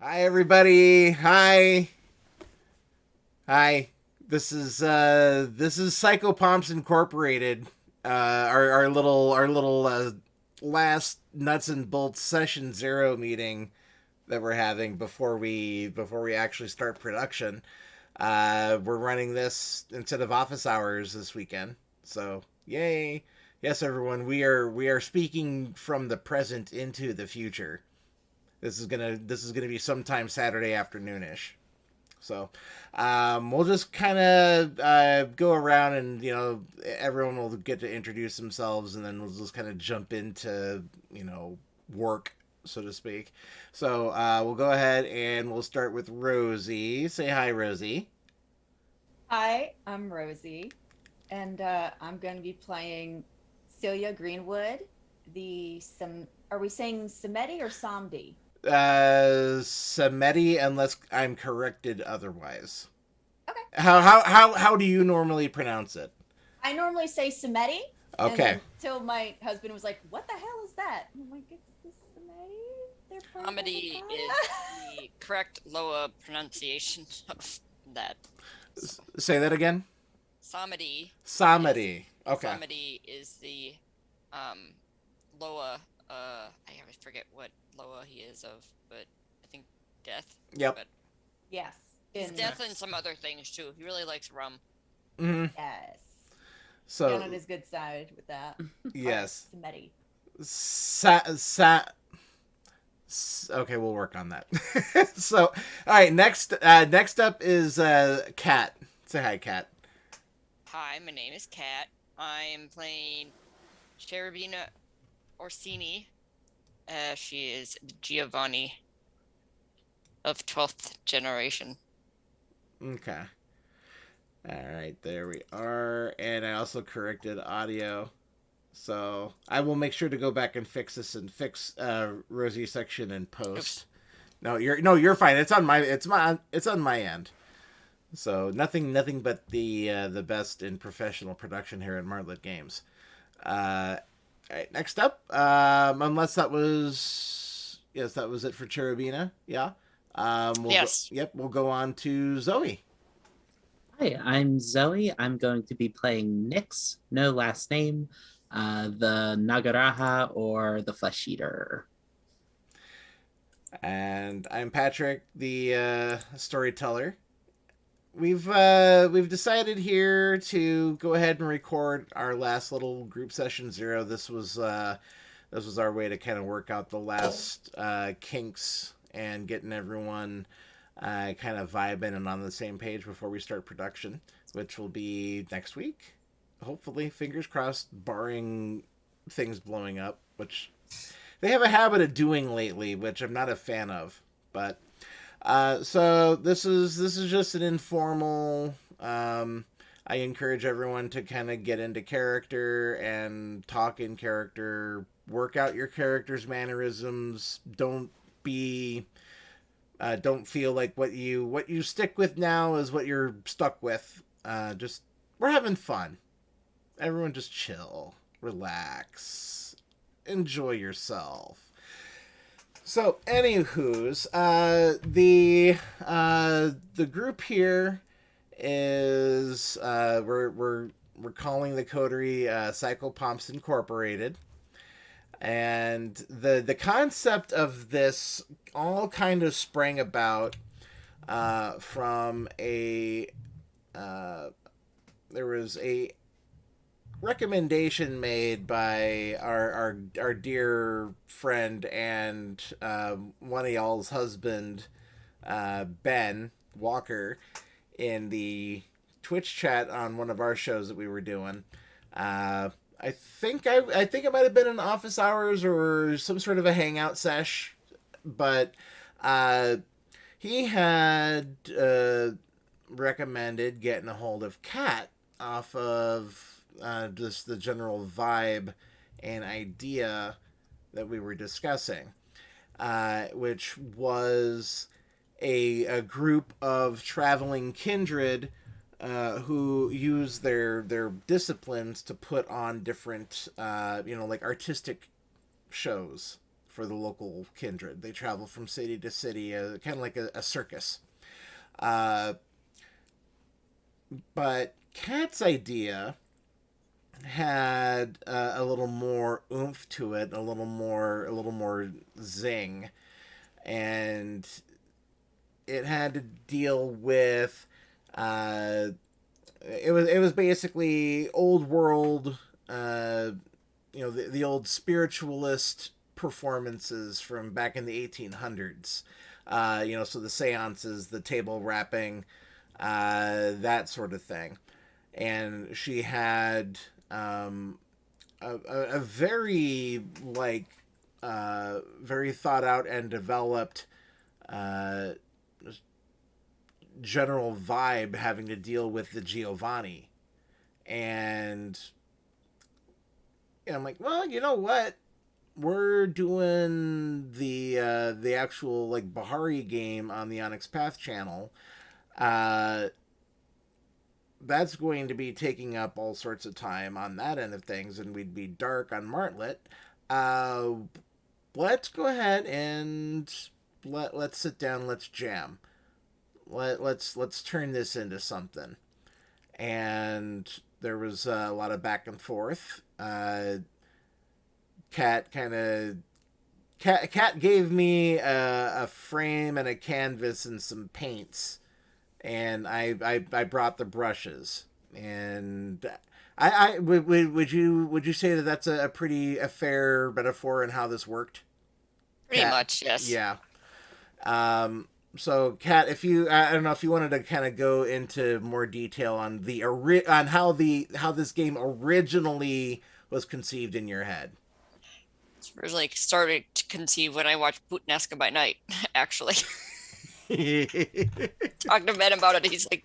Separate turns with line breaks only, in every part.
Hi everybody. Hi. This is Psychopomps Incorporated. Our little last nuts and bolts session zero meeting that we're having before we actually start production. We're running this instead of office hours this weekend. So, yay. Yes, everyone, we are speaking from the present into the future. This is gonna be sometime Saturday afternoonish. So we'll just kind of go around and everyone will get to introduce themselves, and then we'll just kind of jump into work, so to speak. So we'll go ahead and we'll start with Rosie. Say hi, Rosie.
Hi, I'm Rosie, and I'm going to be playing Celia Greenwood. Are we saying Samedi or Samdi?
Samedi, unless I'm corrected otherwise.
Okay.
How do you normally pronounce it?
I normally say Samedi, and
Okay.
then till my husband was like, "What the hell is that?" And I'm like, "It's the Samedi. They're part of the
Comedy is
Hecata."
the correct Loa pronunciation of that.
Say that again.
Samedi is
Samedi. Okay.
Samedi is the um Loa. I always forget what Loa he is of, but I think death.
Yep.
But
Yes,
he's
in
death and some other things too. He really likes rum.
Hmm.
yes, down on
So
his good side with that. All right,
yes.
Samedi.
Sa, sa, okay, we'll work on that. So, all right. Next up is Kat. Say hi, Kat.
Hi, my name is Kat. I am playing Cherubina Orsini. She is Giovanni of 12th generation.
Okay. All right, there we are. And I also corrected audio. So I will make sure to go back and fix this and fix Rosie's section in
Oops.
post. No, you're fine. It's on my end. So nothing but the best in professional production here at Martlet Games. All right, next up, unless that was yes, that was it for Cherubina. Yeah. We'll go.
Yes.
Yep, we'll go on to Zoe.
Hi, I'm Zoe. I'm going to be playing Nyx, no last name, the Nagaraja or the Flesh Eater.
And I'm Patrick, the storyteller. We've decided here to go ahead and record our last little group session zero. This was our way to kind of work out the last kinks and getting everyone kind of vibing and on the same page before we start production, which will be next week. Hopefully, fingers crossed, barring things blowing up, which they have a habit of doing lately, which I'm not a fan of. But so this is just an informal. I encourage everyone to kind of get into character and talk in character, work out your character's mannerisms. Don't feel like what you stick with now is what you're stuck with. Just we're having fun. Everyone just chill, relax, enjoy yourself. So, anywho's, the group here is we're calling the coterie Psychopomps Incorporated, and the concept of this all kind of sprang about from a there was a recommendation made by our dear friend and one of y'all's husband, Ben Walker, in the Twitch chat on one of our shows that we were doing. I think it might have been in office hours or some sort of a hangout sesh, but uh, he had recommended getting a hold of Kat off of just the general vibe and idea that we were discussing, which was a group of traveling kindred who use their disciplines to put on different like artistic shows for the local kindred. They travel from city to city, kind of like a circus. Uh, but Cat's idea had a little more oomph to it, a little more zing, and it had to deal with. It was basically old world, the old spiritualist performances from back in the 1800s. So the seances, the table rapping, that sort of thing. And she had a very very thought out and developed uh, general vibe having to deal with the Giovanni. And I'm like, well, you know what? We're doing the actual like Bahari game on the Onyx Path channel. That's going to be taking up all sorts of time on that end of things, and we'd be dark on Martlet. Let's go ahead and let's sit down. Let's jam. Let's turn this into something. And there was a lot of back and forth. Cat gave me a frame and a canvas and some paints, and I brought the brushes. And would you say that that's a fair metaphor in how this worked?
Pretty
Cat?
much, yes.
Yeah. So, Kat, if you, I don't know if you wanted to kind of go into more detail on on how this game originally was conceived in your head.
It's originally started to conceive when I watched Puttanesca by Night, actually. Talking to Ben about it, he's like,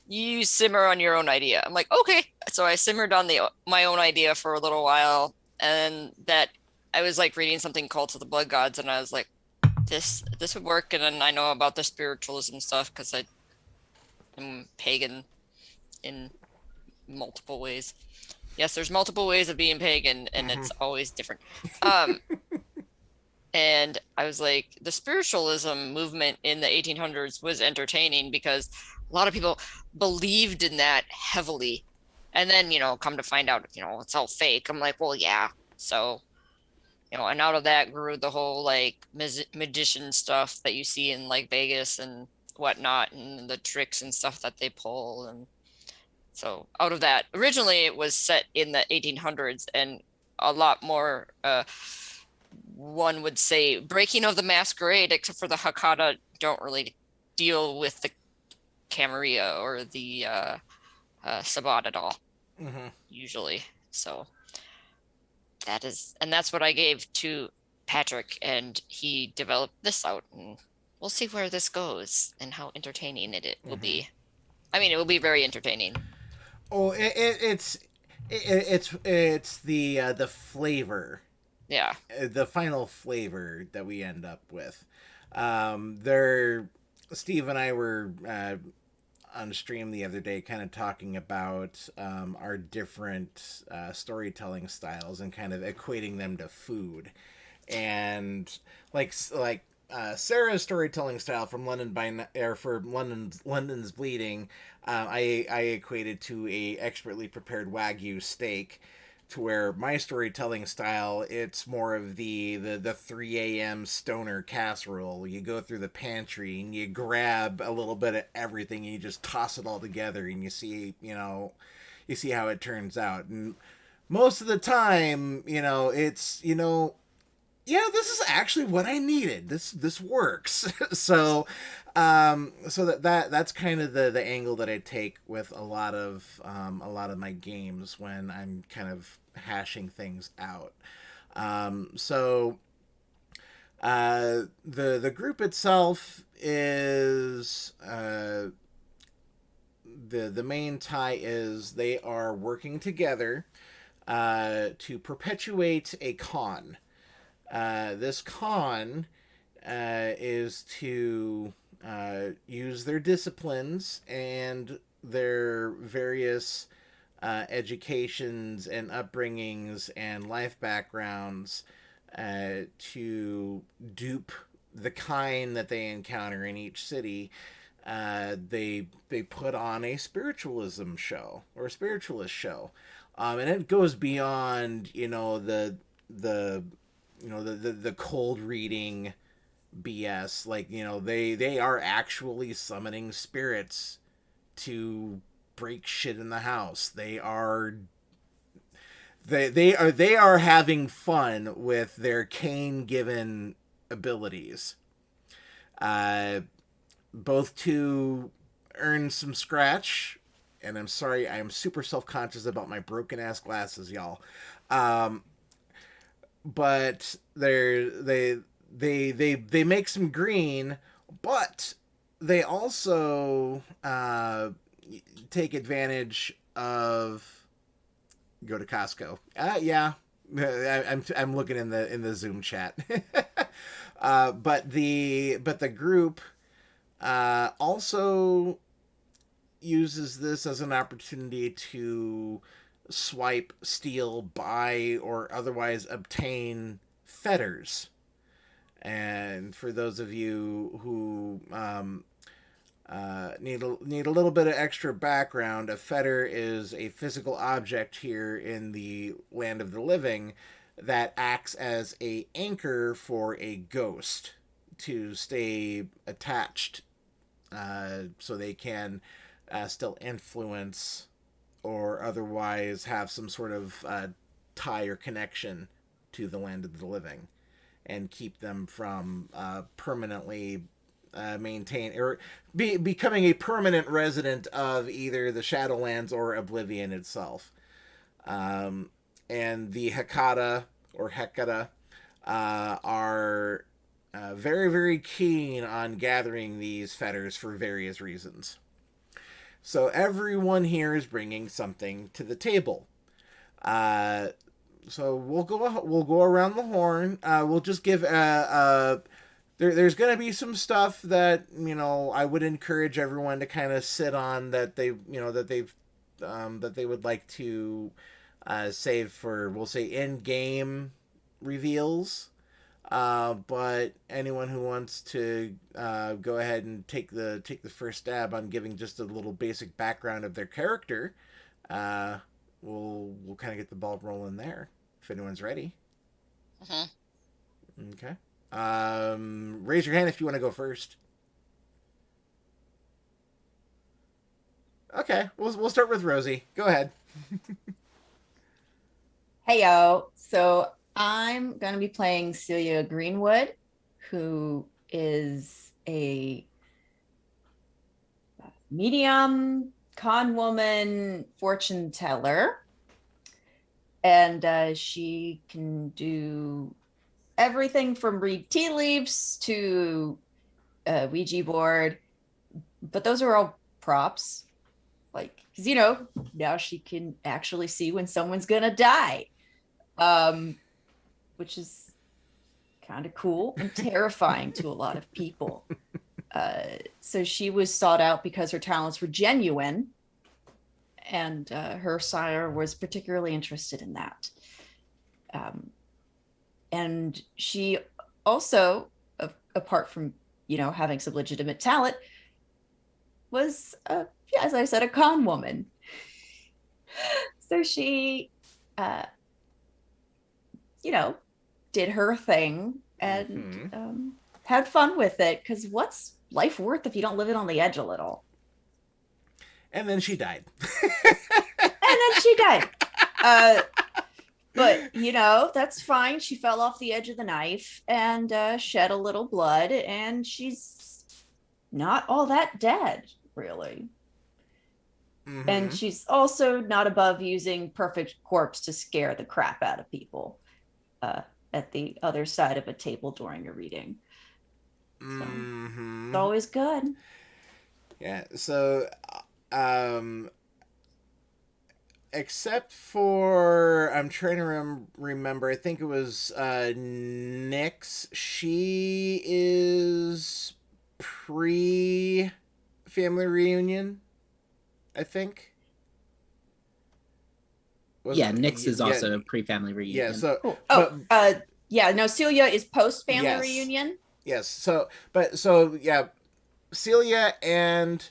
you simmer on your own idea. I'm like, okay. So I simmered on my own idea for a little while, and that I was like reading something called To the Blood Gods, and I was like, this would work. And then I know about the spiritualism stuff because I am pagan in multiple ways. Yes, there's multiple ways of being pagan, and it's always different. And I was like, the spiritualism movement in the 1800s was entertaining because a lot of people believed in that heavily. And then, come to find out, it's all fake. I'm like, well, yeah. So, and out of that grew the whole like magician stuff that you see in like Vegas and whatnot, and the tricks and stuff that they pull. And so out of that, originally it was set in the 1800s and a lot more, one would say, breaking of the masquerade, except for the Hecata don't really deal with the Camarilla or the Sabbat at all, usually. So that's what I gave to Patrick, and he developed this out, and we'll see where this goes and how entertaining it will be. I mean, it will be very entertaining.
Oh, it's the flavor.
Yeah.
The final flavor that we end up with. Steve and I were on stream the other day kind of talking about our different storytelling styles and kind of equating them to food. And like Sarah's storytelling style from London's Bleeding, I equated to a expertly prepared Wagyu steak, to where my storytelling style, it's more of the 3 a.m. stoner casserole. You go through the pantry and you grab a little bit of everything and you just toss it all together and you see how it turns out. And most of the time, it's, yeah, this is actually what I needed. This works. So that's kind of the angle that I take with a lot of my games when I'm kind of hashing things out. The group itself is the main tie is they are working together to perpetuate a con. This con is to use their disciplines and their various educations and upbringings and life backgrounds to dupe the kind that they encounter in each city. They put on a spiritualism show or a spiritualist show, and it goes beyond the cold reading BS. Like, they are actually summoning spirits to break shit in the house. They are having fun with their cane given abilities. Both to earn some scratch, and I'm sorry, I am super self conscious about my broken ass glasses, y'all. But they make some green, but they also take advantage of go to Costco. Yeah, I'm looking in the Zoom chat. But the group also uses this as an opportunity to swipe, steal, buy, or otherwise obtain fetters. And for those of you who need a little bit of extra background, a fetter is a physical object here in the land of the living that acts as a anchor for a ghost to stay attached, so they can still influence or otherwise have some sort of tie or connection to the land of the living, and keep them from permanently maintain or becoming a permanent resident of either the Shadowlands or Oblivion itself. And the Hecata or Hecata are very, very keen on gathering these fetters for various reasons. So everyone here is bringing something to the table. So we'll go around the horn. We'll just give there's going to be some stuff that I would encourage everyone to kind of sit on, that they would like to save for, we'll say, in-game reveals. But anyone who wants to go ahead and take the first stab on giving just a little basic background of their character, we'll kind of get the ball rolling there if anyone's ready. Okay. Raise your hand if you want to go first. Okay, we'll start with Rosie. Go ahead.
Heyo. So I'm going to be playing Celia Greenwood, who is a medium, con woman, fortune teller. And she can do everything from read tea leaves to Ouija board. But those are all props. Like, because, now she can actually see when someone's going to die. Which is kind of cool and terrifying to a lot of people. So she was sought out because her talents were genuine, and her sire was particularly interested in that. And she also, apart from, having some legitimate talent, was, as I said, a con woman. So she, did her thing and had fun with it, because what's life worth if you don't live it on the edge a little?
And then she died.
But that's fine. She fell off the edge of the knife and shed a little blood, and she's not all that dead, really. And she's also not above using perfect corpse to scare the crap out of people at the other side of a table during a reading. So it's always good.
Yeah. So, except for, I'm trying to remember, I think it was Nyx. She is pre-family reunion, I think.
Nyx is also a pre-family reunion.
Yeah, so...
Cool. Yeah, no, Celia is post family
Yes.
reunion.
Yes. So yeah, Celia and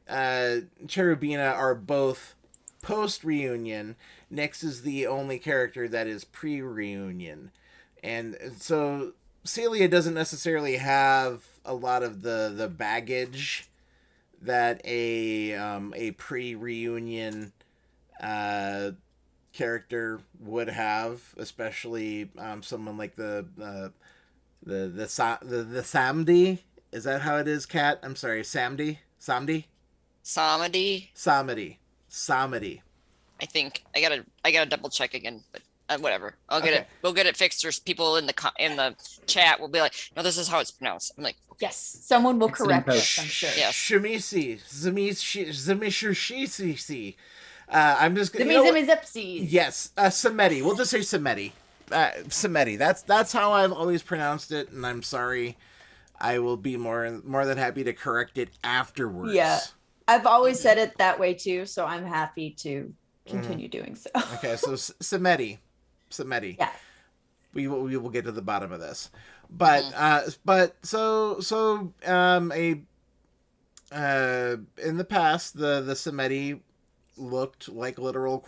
Cherubina are both post reunion. Nyx is the only character that is pre reunion, and so Celia doesn't necessarily have a lot of the baggage that a pre reunion uh, character would have, especially someone like the Samdi. Is that how it is, Kat? I'm sorry, Samdi.
Samedi.
Samedi.
I think I gotta double check again, but whatever. I'll get
Okay.
it. We'll get it fixed. There's people in the chat will be like, no, this is how it's pronounced. I'm like,
Yes, someone will
Excellent
correct us,
post.
I'm sure.
Yes.
Shemisi. Zamishishisi. I'm just
The
gonna.
Zipsies.
Yes, Samedi. We'll just say Samedi. Samedi. That's how I've always pronounced it, and I'm sorry. I will be more than happy to correct it afterwards.
Yeah. I've always said it that way too, so I'm happy to continue doing so.
Okay, so Samedi.
Yeah.
We will get to the bottom of this, but in the past the Samedi looked like literal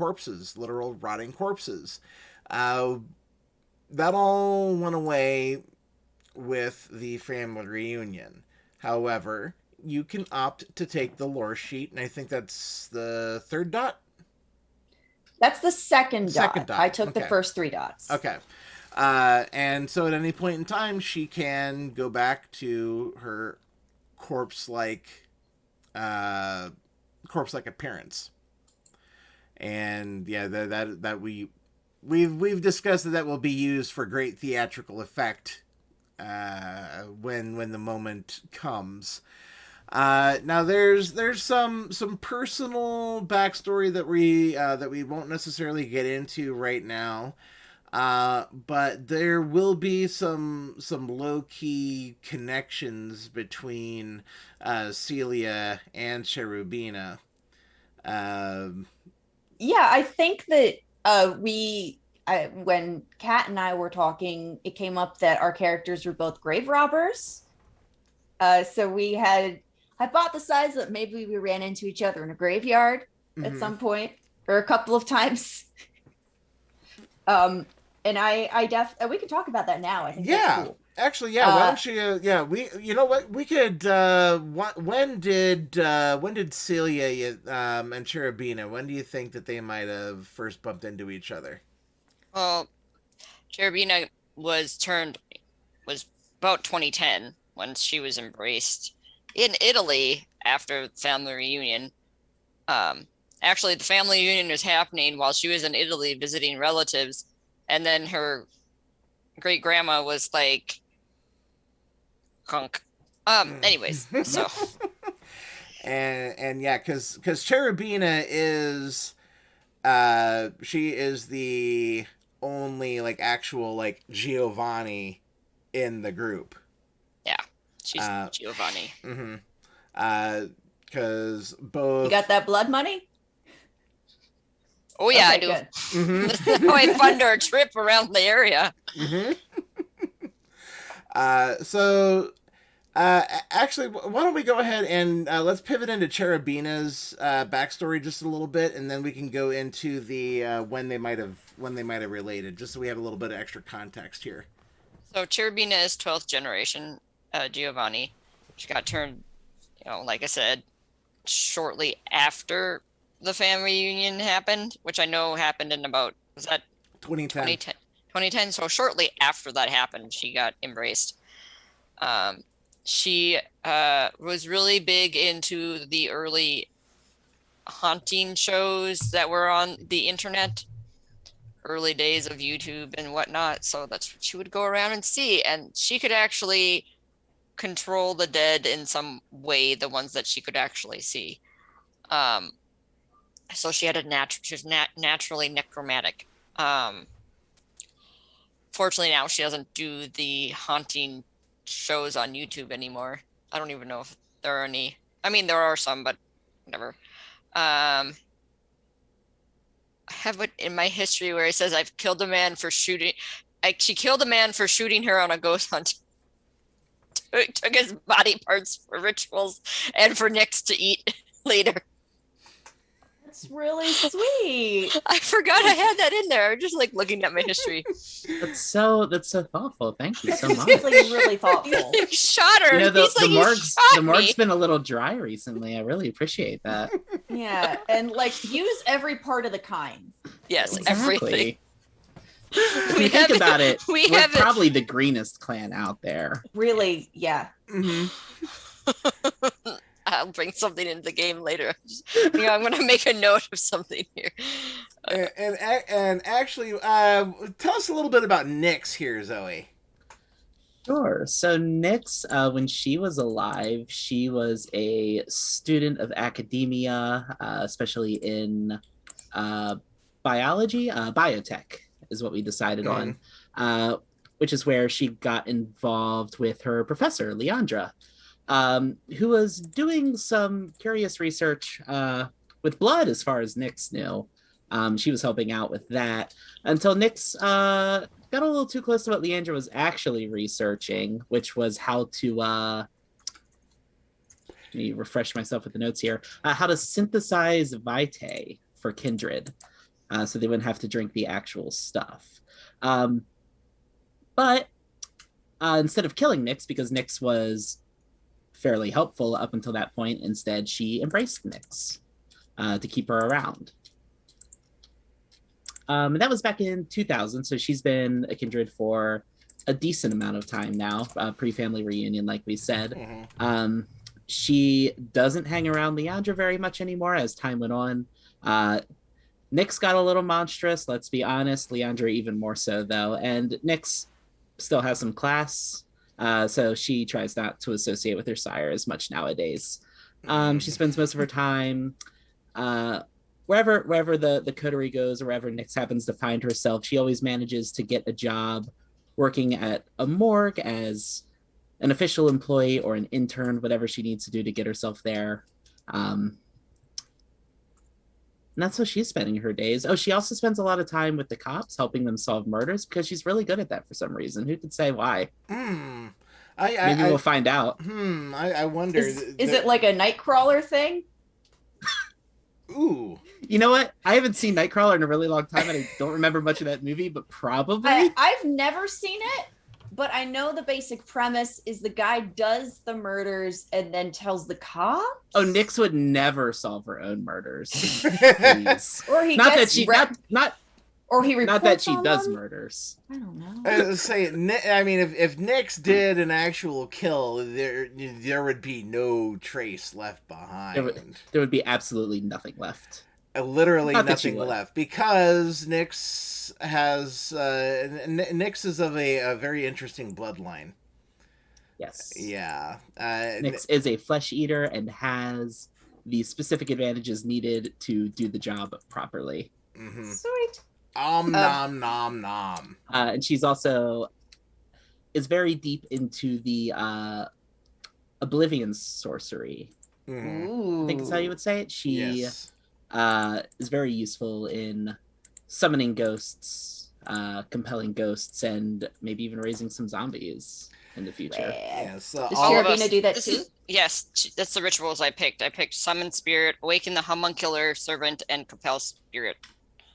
rotting corpses. That all went away with the family reunion. However, you can opt to take the lore sheet, and I think that's the third dot.
That's the second
Second
dot.
dot.
I took
Okay.
the first 3 dots.
Okay. And so at any point in time, she can go back to her corpse-like appearance. And yeah, that we've discussed that will be used for great theatrical effect when the moment comes. Now there's some personal backstory that we won't necessarily get into right now. But there will be some low-key connections between Celia and Cherubina.
Yeah, I think that when Kat and I were talking, it came up that our characters were both grave robbers. So we had hypothesized that maybe we ran into each other in a graveyard at some point, or a couple of times. And we can talk about that now. I think that's cool.
Actually, yeah. Why don't you? You know what? We could. When did Celia and Cherubina? When do you think that they might have first bumped into each other?
Well, Cherubina was about 2010 when she was embraced in Italy after the family reunion. Actually, the family reunion was happening while she was in Italy visiting relatives, and then her great grandma was like, "Hunk." Anyways, so.
And yeah, because Cherubina is, she is the only like actual like Giovanni in the group.
Yeah, she's Giovanni.
Because both.
You got that blood money?
Oh yeah,
Okay,
I do.
Mm-hmm.
This is how I fund our trip around the area.
Mm-hmm. Actually, why don't we go ahead and let's pivot into Cherubina's backstory just a little bit, and then we can go into the when they might have related, just so we have a little bit of extra context here.
So Cherubina is 12th generation Giovanni. She got turned, like I said, shortly after the family reunion happened, which I know happened in about, was that
2010?
2010. So shortly after that happened, she got embraced. She was really big into the early haunting shows that were on the internet, early days of YouTube and whatnot. So that's what she would go around and see. And she could actually control the dead in some way, the ones that she could actually see. So she had she was naturally necromantic. Fortunately, now she doesn't do the haunting shows on YouTube anymore. I don't even know if there are any. I mean, there are some, but whatever. I have it in my history where it says I've killed a man for shooting she killed a man for shooting her on a ghost hunt. Took his body parts for rituals and for Nyx to eat later.
That's really sweet.
I forgot I had that in there. I'm just like looking at my history.
That's so thoughtful. Thank you so much.
Really, really thoughtful.
He shot her.
You know,
He's like,
the morgue's been a little dry recently. I really appreciate that.
Yeah, and like use every part of the kind.
Yes,
Exactly.
everything.
If you think about it, we're
have
probably the greenest clan out there.
Really, yeah.
Mm-hmm.
I'll bring something into the game later. I'm going to make a note of something here.
And actually, tell us a little bit about Nyx here, Zoe.
Sure. So Nyx, when she was alive, she was a student of academia, especially in biology, biotech is what we decided on, which is where she got involved with her professor, Leandra, who was doing some curious research with blood, as far as Nyx knew. She was helping out with that until Nyx got a little too close to what Leandra was actually researching, which was how to, let me refresh myself with the notes here, how to synthesize vitae for kindred, so they wouldn't have to drink the actual stuff. But instead of killing Nyx, because Nyx was fairly helpful up until that point, instead she embraced Nyx to keep her around. And that was back in 2000, so she's been a kindred for a decent amount of time now, pre-family reunion, like we said. Mm-hmm. She doesn't hang around Leandra very much anymore as time went on. Nyx got a little monstrous, let's be honest. Leandra even more so, though. And Nyx still has some class, so she tries not to associate with her sire as much nowadays. She spends most of her time wherever the coterie goes, or wherever Nyx happens to find herself. She always manages to get a job working at a morgue as an official employee or an intern, whatever she needs to do to get herself there. And that's how she's spending her days. Oh, she also spends a lot of time with the cops, helping them solve murders, because she's really good at that for some reason. Who could say why? Maybe we'll find out.
I wonder.
Is it like a Nightcrawler thing?
Ooh.
You know what? I haven't seen Nightcrawler in a really long time, and I don't remember much of that movie, but probably.
I've never seen it, but I know the basic premise is the guy does the murders and then tells the cops.
Oh, Nyx would never solve her own murders.
Or he
not
gets
that she not
or he
not that she
on
does
them?
murders.
I don't know.
I was saying, I mean, if Nyx did an actual kill, there would be no trace left behind.
There would be absolutely nothing left.
Literally nothing left, because Nyx has Nyx is of a very interesting bloodline.
Yes.
Yeah.
Nyx is a flesh eater and has the specific advantages needed to do the job properly.
Mm-hmm.
Sweet.
Nom nom nom.
And she's also is very deep into the oblivion sorcery.
Ooh.
I think that's how you would say it. She is very useful in summoning ghosts, compelling ghosts, and maybe even raising some zombies in the future.
Yes.
Does Cherubina do that too?
Yes, that's the rituals I picked. I picked Summon Spirit, Awaken the Homuncular Servant, and Compel Spirit.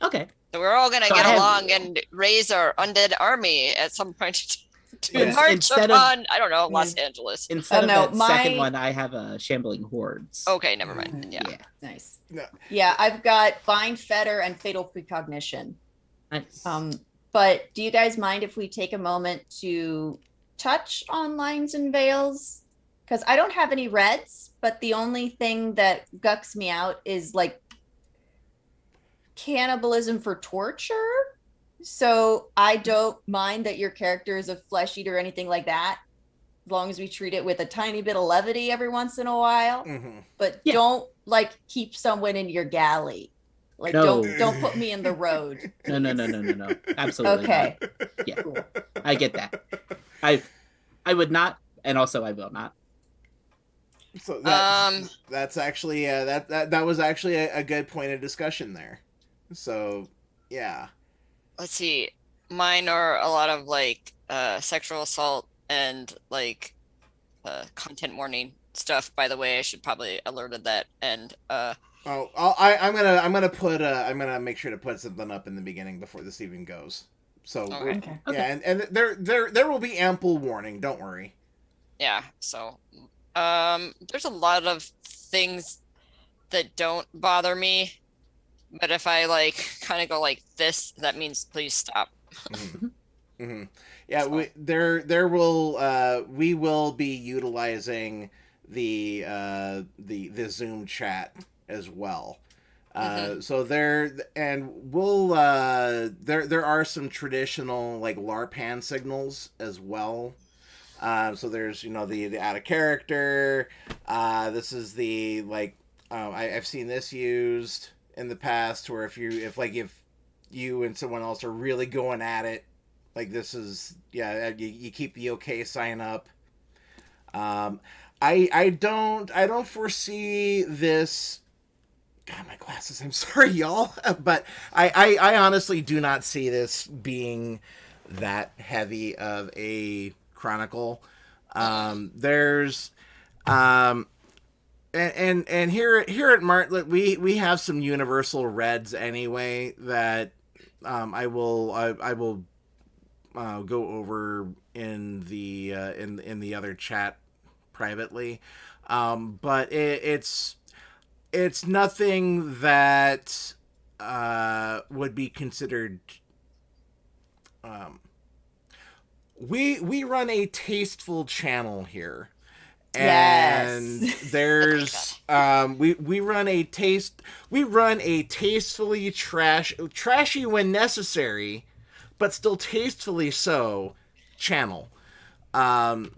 Okay.
So we're all going to get along and raise our undead army at some point to march upon, I don't know, Los Angeles.
Instead of that second one, I have a Shambling Hordes.
Okay, never mind. Yeah.
Nice.
No.
Yeah, I've got Bind Fetter and Fatal Precognition.
Nice.
But do you guys mind if we take a moment to touch on Lines and Veils? Because I don't have any reds, but the only thing that gucks me out is like cannibalism for torture. So I don't mind that your character is a flesh eater or anything like that, as long as we treat it with a tiny bit of levity every once in a while.
Mm-hmm.
But don't like keep someone in your galley. Like don't put me in the road.
No. Absolutely. Okay. Not. Yeah. Cool. I get that. I would not, and also I will not.
So that's actually that was actually a good point of discussion there. So yeah.
Let's see. Mine are a lot of like sexual assault and like content warning stuff. By the way, I should probably alerted that. And
Oh, I'm gonna make sure to put something up in the beginning before this even goes. So
okay.
Okay.
yeah, and there will be ample warning. Don't worry.
Yeah, so there's a lot of things that don't bother me, but if I like kind of go like this, that means please stop.
Mm-hmm. Mm-hmm. Yeah,
So,
we will be utilizing the Zoom chat as well.
mhm,
So there are some traditional like LARP hand signals as well. So there's the out of character. This is the like I've seen this used in the past where if you and someone else are really going at it, like this is you keep the okay sign up. Um, I don't foresee this. God, my glasses. I'm sorry, y'all, but I honestly do not see this being that heavy of a chronicle. There's um, and here at Martlet we have some universal reds anyway that I will go over in the other chat privately, but it's nothing that would be considered. Um, we run a tasteful channel here, and
Yes.
there's we run a tastefully trashy when necessary, but still tastefully so channel.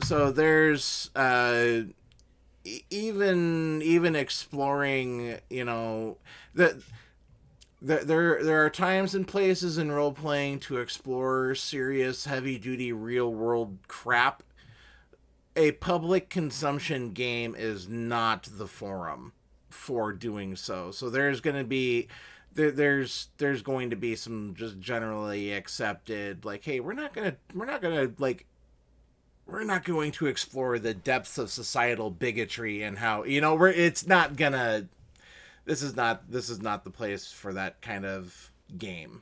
So there's even exploring, that there are times and places in role playing to explore serious, heavy duty, real world crap. A public consumption game is not the forum for doing so. So there's going to be there's going to be some just generally accepted like, hey, we're not going to explore the depths of societal bigotry and how we're it's not gonna this is not the place for that kind of game.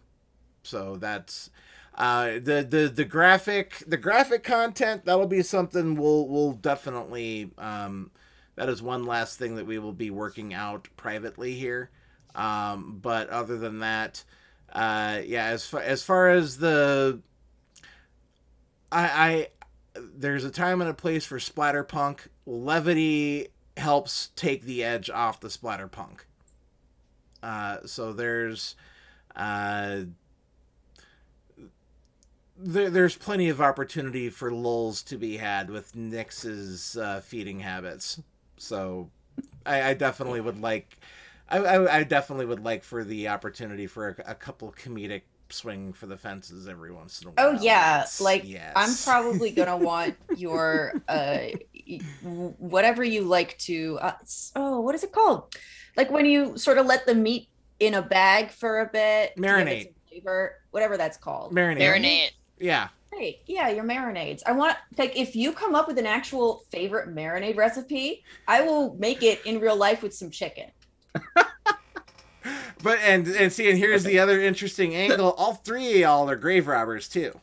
So that's the graphic content. That'll be something we'll definitely that is one last thing that we will be working out privately here. But other than that, yeah, as far as the I there's a time and a place for splatterpunk. Levity helps take the edge off the splatterpunk. So there's plenty of opportunity for lulls to be had with Nyx's feeding habits. So I definitely would like I definitely would like for the opportunity for a couple comedic swing for the fences every once in a
Oh
while.
yeah,
Yes,
like
yes.
I'm probably gonna want your whatever you like to what is it called? Like when you sort of let the meat in a bag for a bit to give it
Marinate.
some flavor, whatever that's called.
Marinate.
marinate.
Yeah.
Great. Yeah, your marinades. I want like if you come up with an actual favorite marinade recipe, I will make it in real life with some chicken.
But and here's the other interesting angle. All three of y'all are grave robbers too.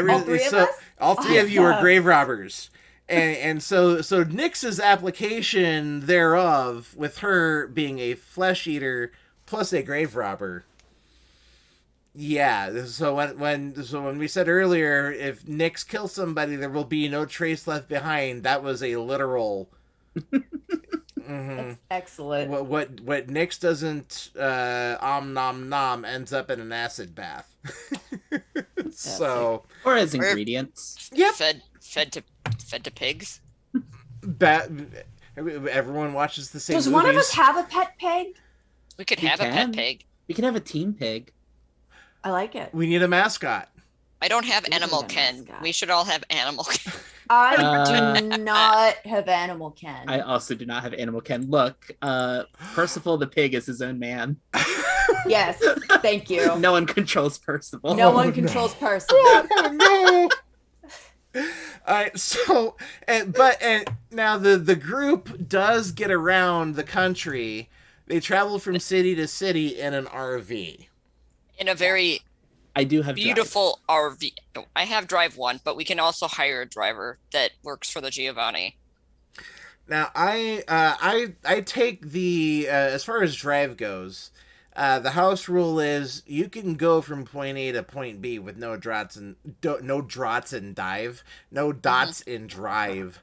All three of us?
All three of you are
Awesome.
grave robbers. And so Nyx's application thereof, with her being a flesh eater plus a grave robber. Yeah, so when we said earlier, if Nyx kills somebody, there will be no trace left behind. That was a literal.
That's excellent.
What Nyx doesn't nom nom ends up in an acid bath. So
Or as ingredients.
Yep.
Fed to pigs.
Everyone watches the same
Does
movies.
one of us have a pet pig?
We could
We
have a
can.
pet pig.
We can have a team pig.
I like it.
We need a mascot.
I don't have
We need
Animal
a
Ken.
mascot.
We should all have Animal Ken.
I do not have Animal Ken.
I also do not have Animal Ken. Look, Percival the pig is his own man.
Yes, thank you.
No one controls Percival.
No
Oh,
one
no.
controls Percival.
Oh no! All right, so and now the group does get around the country. They travel from city to city in an RV.
In a very
I do have
beautiful RV. I have drive one, but we can also hire a driver that works for the Giovanni.
Now I take the as far as drive goes. The house rule is you can go from point A to point B with no drots and dive, no dots in drive.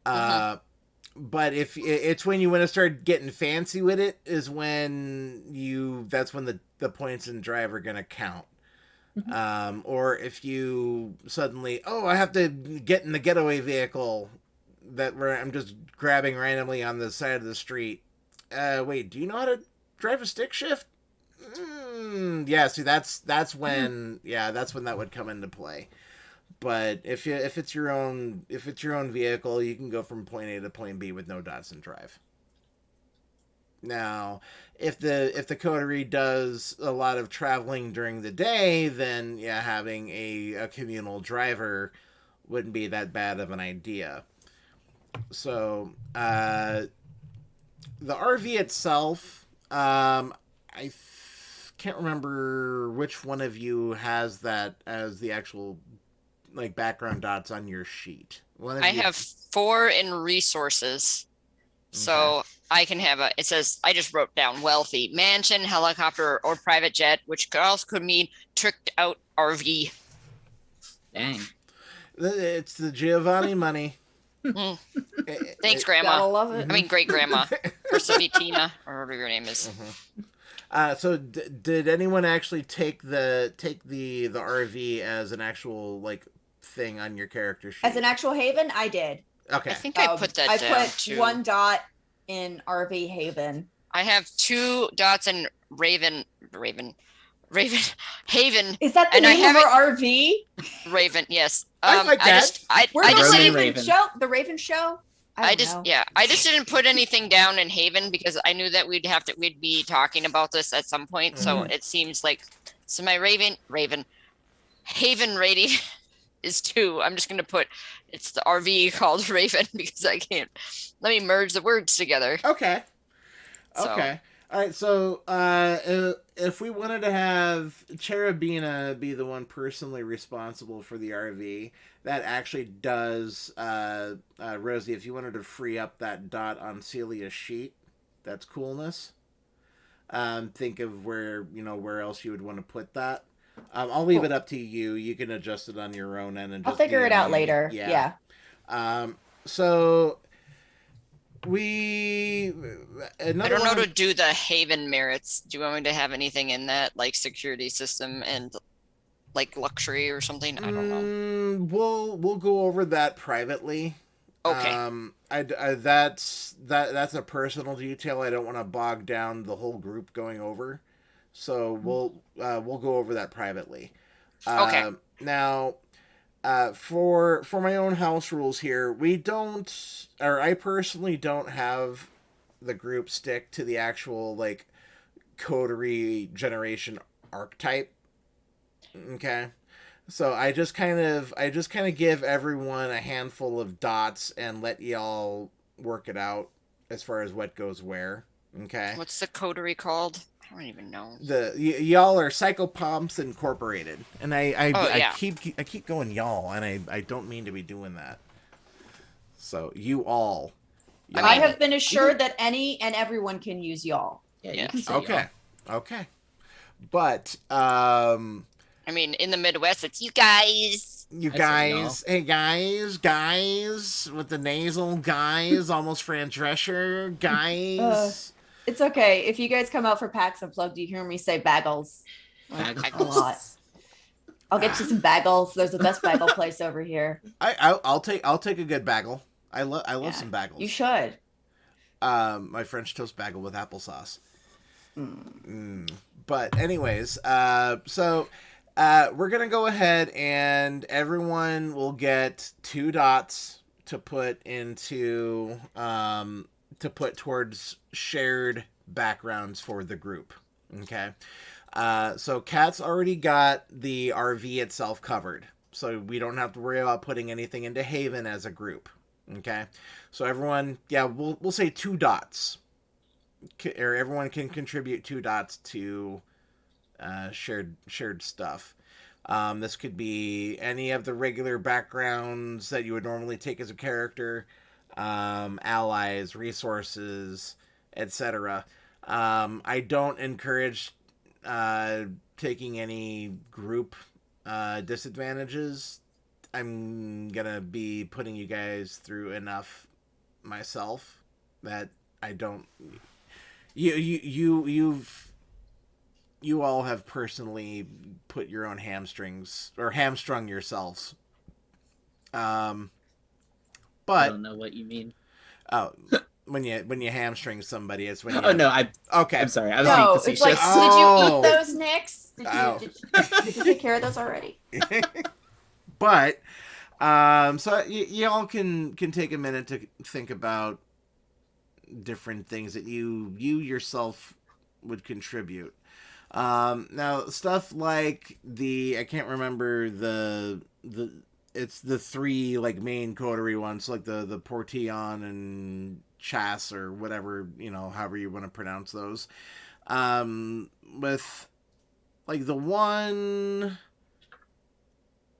But if it's when you want to start getting fancy with it is when that's when the points in drive are gonna count. Or if you suddenly I have to get in the getaway vehicle I'm just grabbing randomly on the side of the street. Wait, do you know how to drive a stick shift? Yeah, see that's when that's when that would come into play. But if it's your own vehicle, you can go from point A to point B with no dots in drive. Now, if the coterie does a lot of traveling during the day, then having a communal driver wouldn't be that bad of an idea. So, the RV itself, I can't remember which one of you has that as the actual background dots on your sheet.
I have 4 in resources. So I can have it says, I just wrote down wealthy, mansion, helicopter, or private jet, which could mean tricked out RV.
Dang.
It's the Giovanni money.
Thanks, Grandma.
Gotta love it.
I mean, great grandma. Or Savitina, or whatever your name is.
So did anyone actually take the RV as an actual thing on your character sheet?
As an actual haven, I did.
Okay.
I think I put that
I
down
put
too.
1 dot in RV haven.
I have 2 dots in Raven Haven.
Is that the
And I
name of our RV?
Raven, yes.
I like that.
We're
I
the
just
Roman
Raven
Raven.
show. The Raven show. I don't know.
I just didn't put anything down in Haven because I knew that we'd be talking about this at some point. So it seems like my Haven rating is 2. I'm just gonna put it's the RV called Raven because I can't. Let me merge the words together.
Okay.
So.
Okay. All right. So if we wanted to have Cherubina be the one personally responsible for the RV, that actually does Rosie. If you wanted to free up that dot on Celia's sheet, that's coolness. Think of where else you would want to put that. I'll leave it up to you. You can adjust it on your own end and just
I'll figure it out later. Yeah.
So I
don't know how to do the Haven merits. Do you want me to have anything in that, like security system and like luxury or something? I don't know.
We'll go over that privately.
Okay.
That's a personal detail. I don't want to bog down the whole group going over. So we'll go over that privately.
Okay.
Now, for my own house rules here, I personally don't have the group stick to the actual coterie generation archetype. Okay. So I just kind of give everyone a handful of dots and let y'all work it out as far as what goes where. Okay.
What's the coterie called? I don't even know.
Y'all are Psychopomps Incorporated, and I
yeah.
keep going y'all, and I don't mean to be doing that. So you all.
I have been assured that any and everyone can use y'all.
Yeah.
Yeah.
You can say
Okay.
y'all.
Okay. But
I mean, in the Midwest, it's you guys.
you
I
guys, hey guys with the nasal guys, almost Fran Drescher guys.
It's okay. If you guys come out for PAX Unplugged, you hear me say bagels. A lot. I'll get you some bagels. There's the best bagel place over here.
I'll take a good bagel. I love some bagels.
You should.
My French toast bagel with applesauce. But anyways, so we're gonna go ahead and everyone will get 2 dots to put into to put towards shared backgrounds for the group. Okay. So Kat's already got the RV itself covered. So we don't have to worry about putting anything into Haven as a group. Okay. So everyone, yeah, we'll say 2 dots. Or everyone can contribute 2 dots to shared stuff. This could be any of the regular backgrounds that you would normally take as a character, allies, resources, etc. I don't encourage taking any group disadvantages. I'm gonna be putting you guys through enough myself that I don't. You all have personally put your own hamstrings or hamstrung yourselves.
I
But
don't know what you mean.
oh, when you hamstring somebody, it's when you.
Oh no,
Okay.
I'm sorry. I was
No,
being
it's
facetious.
like,
Oh.
did you eat those, Nix?
Oh.
Did you take care of those already?
But so y'all can take a minute to think about different things that you yourself would contribute. Now stuff like I can't remember the it's the 3 like main coterie ones, like the Portillon and Chas or whatever, however you want to pronounce those. With like the one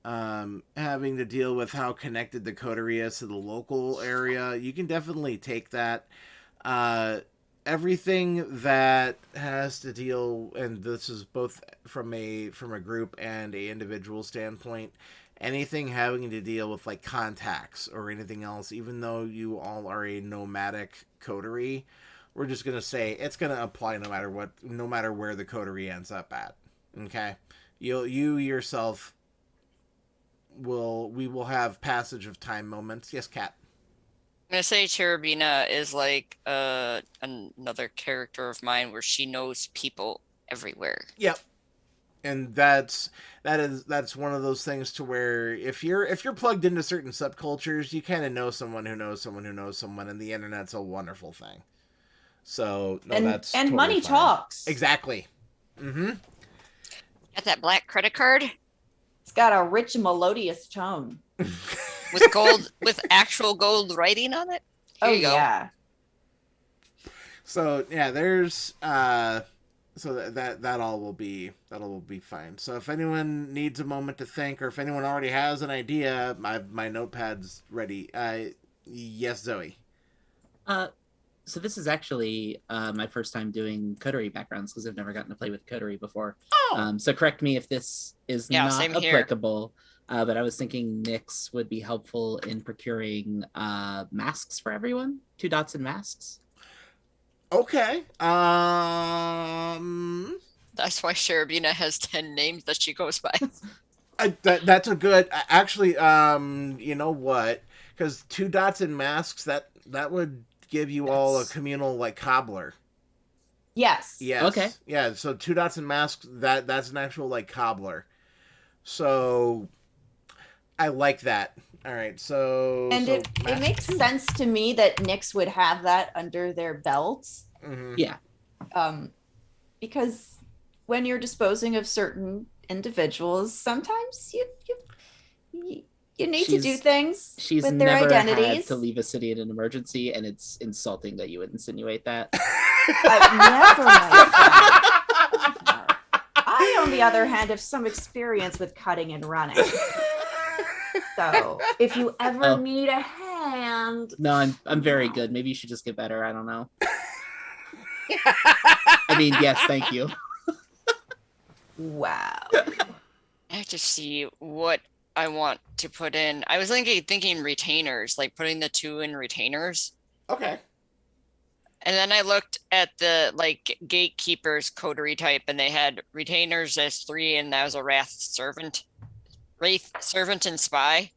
having to deal with how connected the coterie is to the local area, you can definitely take that. Everything that has to deal, and this is both from a group and a individual standpoint, anything having to deal with like contacts or anything else, even though you all are a nomadic coterie, we're just gonna say it's gonna apply no matter where the coterie ends up at. Okay, you yourself we will have passage of time moments. Yes, Kat.
I'm gonna say Cherubina is like another character of mine where she knows people everywhere.
Yep. And that's one of those things to where if you're plugged into certain subcultures, you kind of know someone who knows someone who knows someone, and the internet's a wonderful thing. So no, that's
and
totally
money
fine.
talks.
Exactly. Mm-hmm.
Got that black credit card
It's got a rich, melodious tone.
with gold, with actual gold writing on it. Here you go.
Yeah.
So yeah, there's so that all will be fine. So if anyone needs a moment to think, or if anyone already has an idea, my notepad's ready. Yes, Zoe.
So this is actually my first time doing coterie backgrounds because I've never gotten to play with coterie before.
Oh.
So correct me if this is not
same here.
applicable. But I was thinking Nyx would be helpful in procuring masks for everyone. 2 dots and masks.
Okay.
That's why Cherubina has 10 names that she goes by.
That's a good. Actually, you know what? Because 2 dots and masks, that would give you all a communal like cobbler.
Yes.
Yes.
Okay.
Yeah. So 2 dots and masks. That's an actual like cobbler. So I like that. All right. So
It makes sense to me that Nyx would have that under their belts.
Mm-hmm.
Yeah.
Because when you're disposing of certain individuals, sometimes you need to do things
She's
with their
never
identities.
had to leave a city in an emergency, and it's insulting that you would insinuate that.
Never, my friend. Never. I, on the other hand, have some experience with cutting and running. So if you ever need a hand,
No, I'm very good. Maybe you should just get better. I don't know. I mean, yes, thank you.
wow.
I have to see what I want to put in. I was thinking retainers, like putting the 2 in retainers.
Okay.
And then I looked at the like gatekeepers coterie type, and they had retainers as 3, and that was a wraith servant and spy.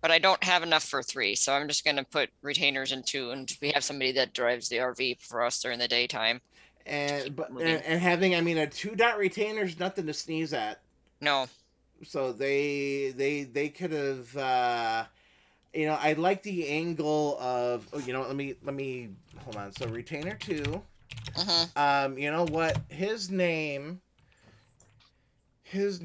But I don't have enough for 3, so I'm just gonna put retainers in 2, and we have somebody that drives the RV for us during the daytime.
And having a 2 dot retainer is nothing to sneeze at.
No.
So they could have I like the angle of let me hold on. So retainer 2, You know what? His name is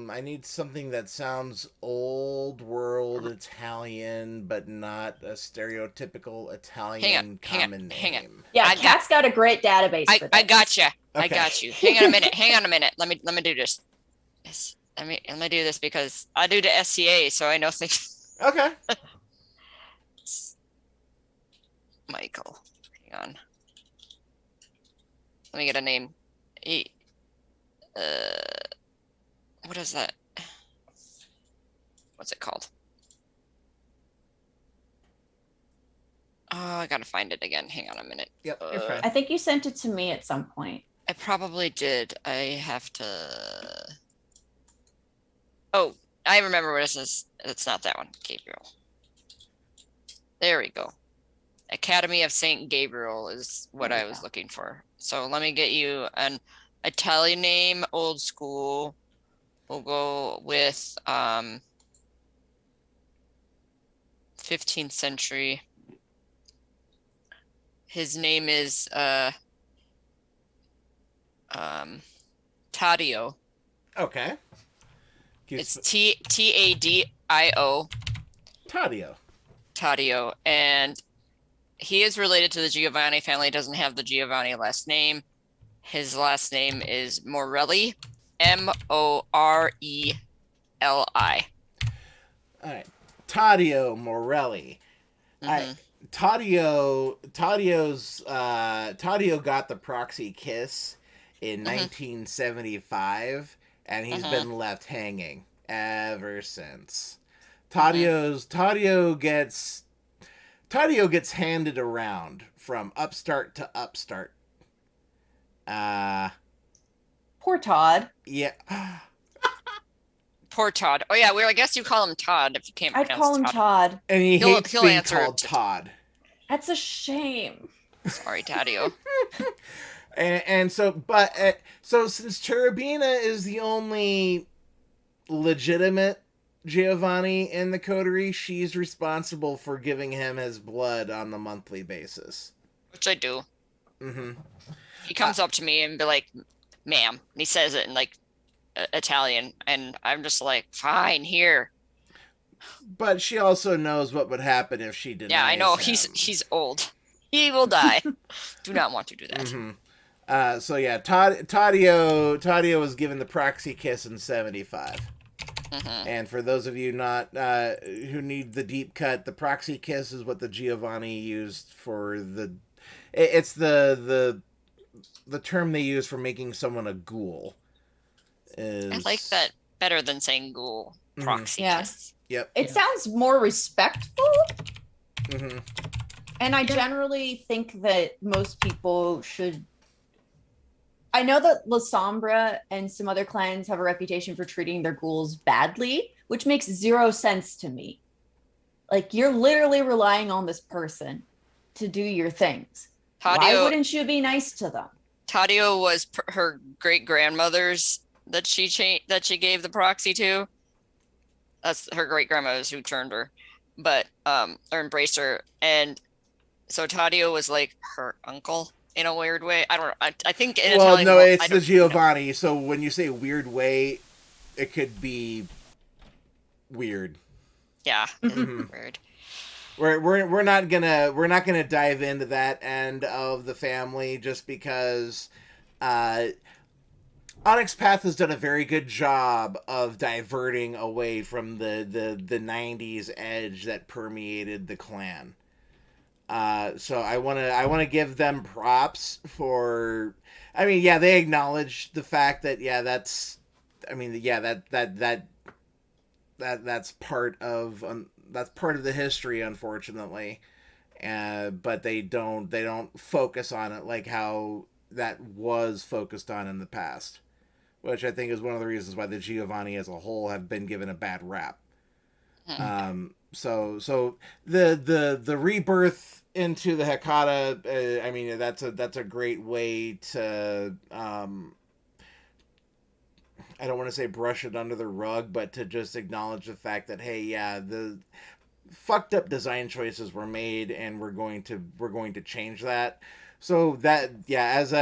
I need something that sounds old world Italian, but not a stereotypical Italian common name.
Yeah,
I
Kat's got a great database for this.
I got you. I
Okay.
got you. Hang on a minute. Hang on a minute. Let me do this. Let me do this because I do the SCA, so I know things.
Okay.
Michael, hang on. Let me get a name. What is that? What's it called? Oh, I gotta find it again. Hang on a minute.
Yep, you're fine.
I think you sent it to me at some point.
I probably did. I have to. Oh, I remember what this is. It's not that one. Gabriel. There we go. Academy of Saint Gabriel is what I was looking for. So let me get you an Italian name, old school. We'll go with 15th century. His name is Taddeo.
Okay.
It's Tadio.
Taddeo.
Taddeo, and he is related to the Giovanni family. Doesn't have the Giovanni last name. His last name is Morelli, Moreli.
All right, Taddeo Morelli. Taddeo got the proxy kiss in 1975, and he's been left hanging ever since. Taddeo gets handed around from upstart to upstart.
Poor Todd.
Yeah.
Poor Todd. Oh yeah, well I guess you call him Todd if you can't
I'd
pronounce
call him Todd.
And he'll
He'll
hates being
answer
called
to-
Todd.
That's a shame.
Sorry, Taddeo.
And so since Cherubina is the only legitimate Giovanni in the coterie, she's responsible for giving him his blood on the monthly basis.
Which I do.
Mm-hmm.
He comes up to me and be like, "Ma'am," and he says it in like Italian, and I'm just like, "Fine, here."
But she also knows what would happen if she denies
Yeah, I know.
him.
He's old. He will die. Do not want to do that.
Mm-hmm. So yeah, Taddeo was given the proxy kiss in 75. And for those of you not who need the deep cut, the proxy kiss is what the Giovanni used for it's the term they use for making someone a ghoul.
I like that better than saying ghoul. Proxy kiss.
Yep.
It sounds more respectful.
Mm-hmm.
And I generally think that most people should. I know that La Sombra and some other clans have a reputation for treating their ghouls badly, which makes zero sense to me. Like, you're literally relying on this person to do your things. Why wouldn't you be nice to them?
Taddeo was her great grandmother's that she gave the proxy to. That's her great grandmother's who turned her, but or embraced her, and so Taddeo was like her uncle in a weird way. I don't know. I think in Italian.
No, it's the Giovanni. So when you say weird way, it could be weird.
Yeah, weird.
We're not gonna dive into that end of the family just because Onyx Path has done a very good job of diverting away from the 90s edge that permeated the clan. So I wanna give them props for. I mean, yeah, they acknowledge the fact that that's part of the history, unfortunately, but they don't focus on it like how that was focused on in the past, which I think is one of the reasons why the Giovanni as a whole have been given a bad rap. So the rebirth into the Hecata, I mean, that's a great way to I don't want to say brush it under the rug, but to just acknowledge the fact that, hey, yeah, the fucked up design choices were made, and we're going to change that. So that, yeah, as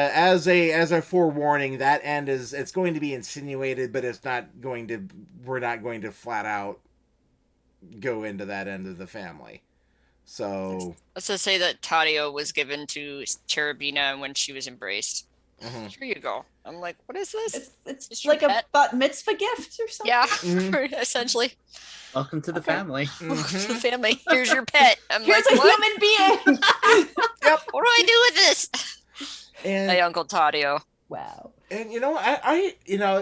a forewarning, that end is, it's going to be insinuated, but it's not going to, we're not going to flat out go into that end of the family. So
let's just say that Tadio was given to Cherubina when she was embraced. Here you go. I'm like, what is this?
It's like a bat mitzvah gift or something.
Yeah, essentially.
Welcome to the family.
Welcome to the family. Here's your pet.
Here's a human being.
Yep.
What do I do with this?
And
hey, Uncle Tadio.
Wow.
And I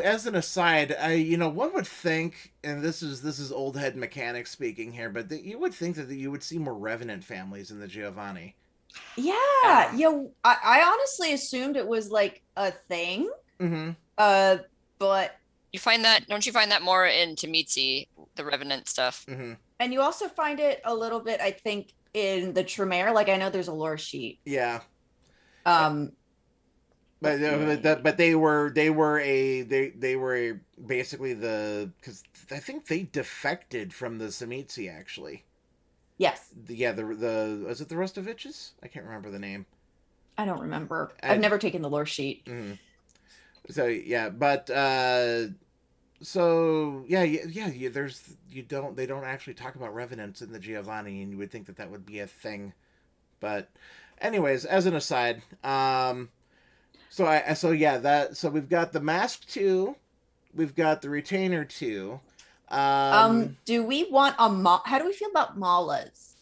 as an aside, one would think, and this is old head mechanic speaking here, but that you would think that you would see more Revenant families in the Giovanni.
Yeah. I honestly assumed it was like a thing. But
you find that, don't you find that more in Temitsi, the Revenant stuff?
And you also find it a little bit, I think, in the Tremere. Like, I know there's a lore sheet.
Yeah.
But
they were basically because I think they defected from the Semitsi, actually.
Yes.
The was it the Rostoviches? I can't remember the name.
I don't remember. I've never taken the lore sheet.
So yeah, but so yeah, they don't actually talk about revenants in the Giovanni, and you would think that would be a thing, but anyways, as an aside, so we've got the Mask 2, we've got the Retainer 2.
Do we want how do we feel about Malas?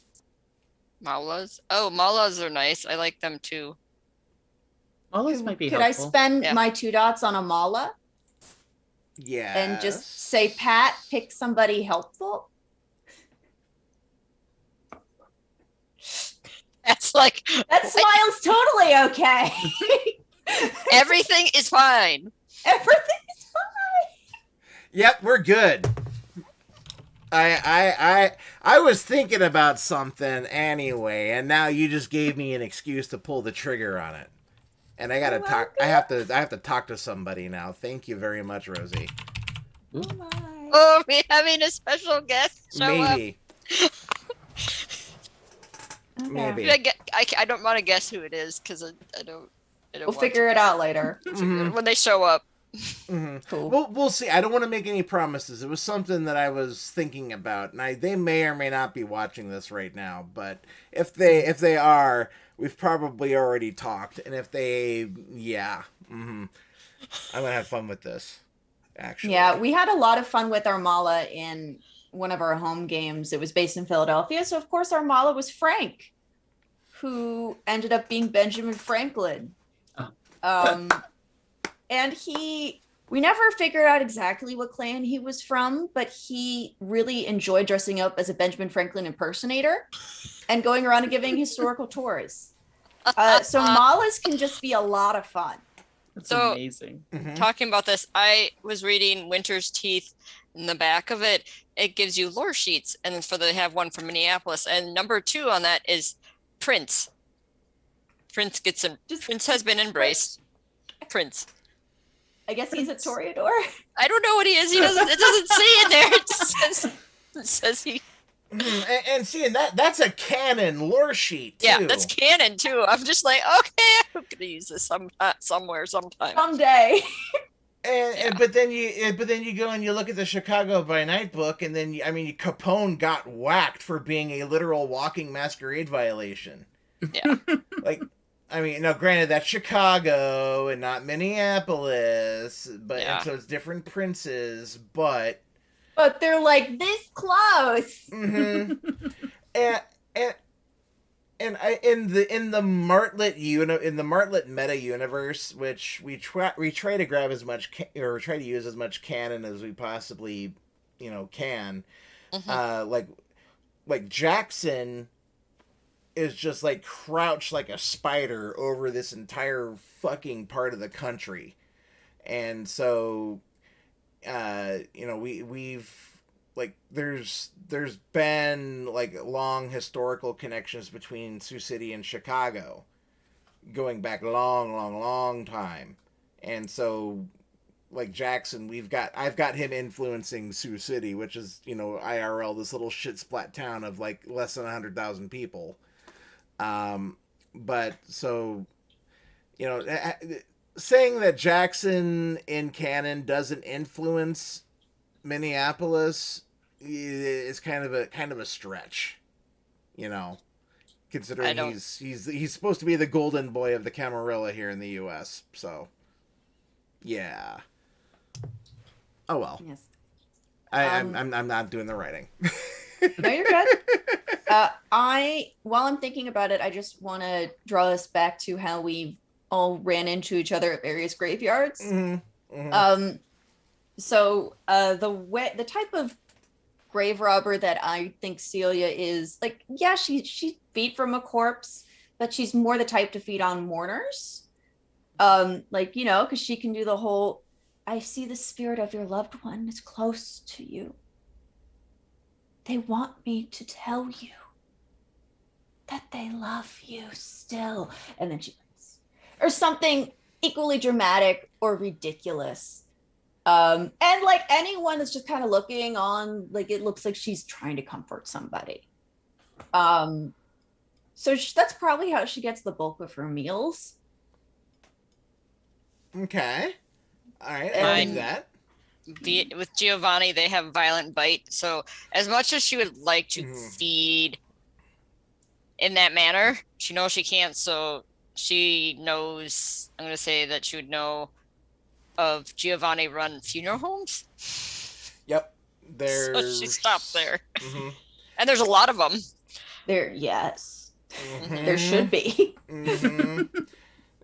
Malas? Oh, Malas are nice. I like them too.
Malas might be
helpful. Could I spend my 2 dots on a Mala?
Yeah.
And just say, Pat, pick somebody helpful?
That's like...
That smile's totally okay.
Everything is fine.
Everything is fine.
Yep, we're good. I was thinking about something anyway, and now you just gave me an excuse to pull the trigger on it. And I gotta talk. I have to talk to somebody now. Thank you very much, Rosie.
Oh my!
Oh, we having a special guest show
Maybe.
up.
Maybe.
I don't want to guess who it is because I don't.
We'll figure it out later
when they show up.
Cool.
We'll see. I don't want to make any promises. It was something that I was thinking about, and they may or may not be watching this right now. But if they are, we've probably already talked. And if they, I'm gonna have fun with this. Actually,
yeah, we had a lot of fun with our Mala in one of our home games. It was based in Philadelphia, so of course our Mala was Frank, who ended up being Benjamin Franklin. And we never figured out exactly what clan he was from, but he really enjoyed dressing up as a Benjamin Franklin impersonator and going around and giving historical tours. So Malas can just be a lot of fun.
That's amazing.
Talking about this, I was reading Winter's Teeth. In the back of it, it gives you lore sheets, and they have one from Minneapolis, and number 2 on that is Prince. Prince has been embraced. Prince.
I guess he's a Toreador.
I don't know what he is. It doesn't say in there. It says he.
And seeing that's a canon lore sheet too.
Yeah, that's canon too. I'm just like, okay, I'm gonna use this somewhere sometime.
Someday.
But then you go and you look at the Chicago by Night book, and then Capone got whacked for being a literal walking masquerade violation.
Yeah.
Now granted that's Chicago and not Minneapolis, but and so it's different princes, but
they're like this close.
And in the Martlet in the Martlet meta universe, which we try to grab as much or try to use as much canon as we possibly can, like Jackson is just like crouched like a spider over this entire fucking part of the country, and so we've like there's been like long historical connections between Sioux City and Chicago going back long time, and so like Jackson, I've got him influencing Sioux City, which is, you know, IRL, this little shit splat town of like less than 100,000 people. But so, you know, saying that Jackson in canon doesn't influence Minneapolis is kind of a stretch, you know, considering he's supposed to be the golden boy of the Camarilla here in the U.S. So, yeah. Oh well.
Yes.
I'm not doing the writing.
No, you're good. While I'm thinking about it, I just want to draw us back to how we all ran into each other at various graveyards.
Mm-hmm. Mm-hmm.
So the type of grave robber that I think Celia is, like, yeah, she feed from a corpse, but she's more the type to feed on mourners. Like, you know, because she can do the whole, I see the spirit of your loved one is close to you. They want me to tell you that they love you still. And then she wins. Or something equally dramatic or ridiculous. And like anyone that's just kind of looking on, like, it looks like she's trying to comfort somebody. So that's probably how she gets the bulk of her meals.
Okay. All right. I like that.
With Giovanni, they have violent bite. So as much as she would like to feed in that manner, she knows she can't. So she knows, I'm going to say that she would know of Giovanni run funeral homes.
Yep.
So she stopped there. Mm-hmm. And there's a lot of them.
There, yes. Mm-hmm. There should be.
Mm-hmm.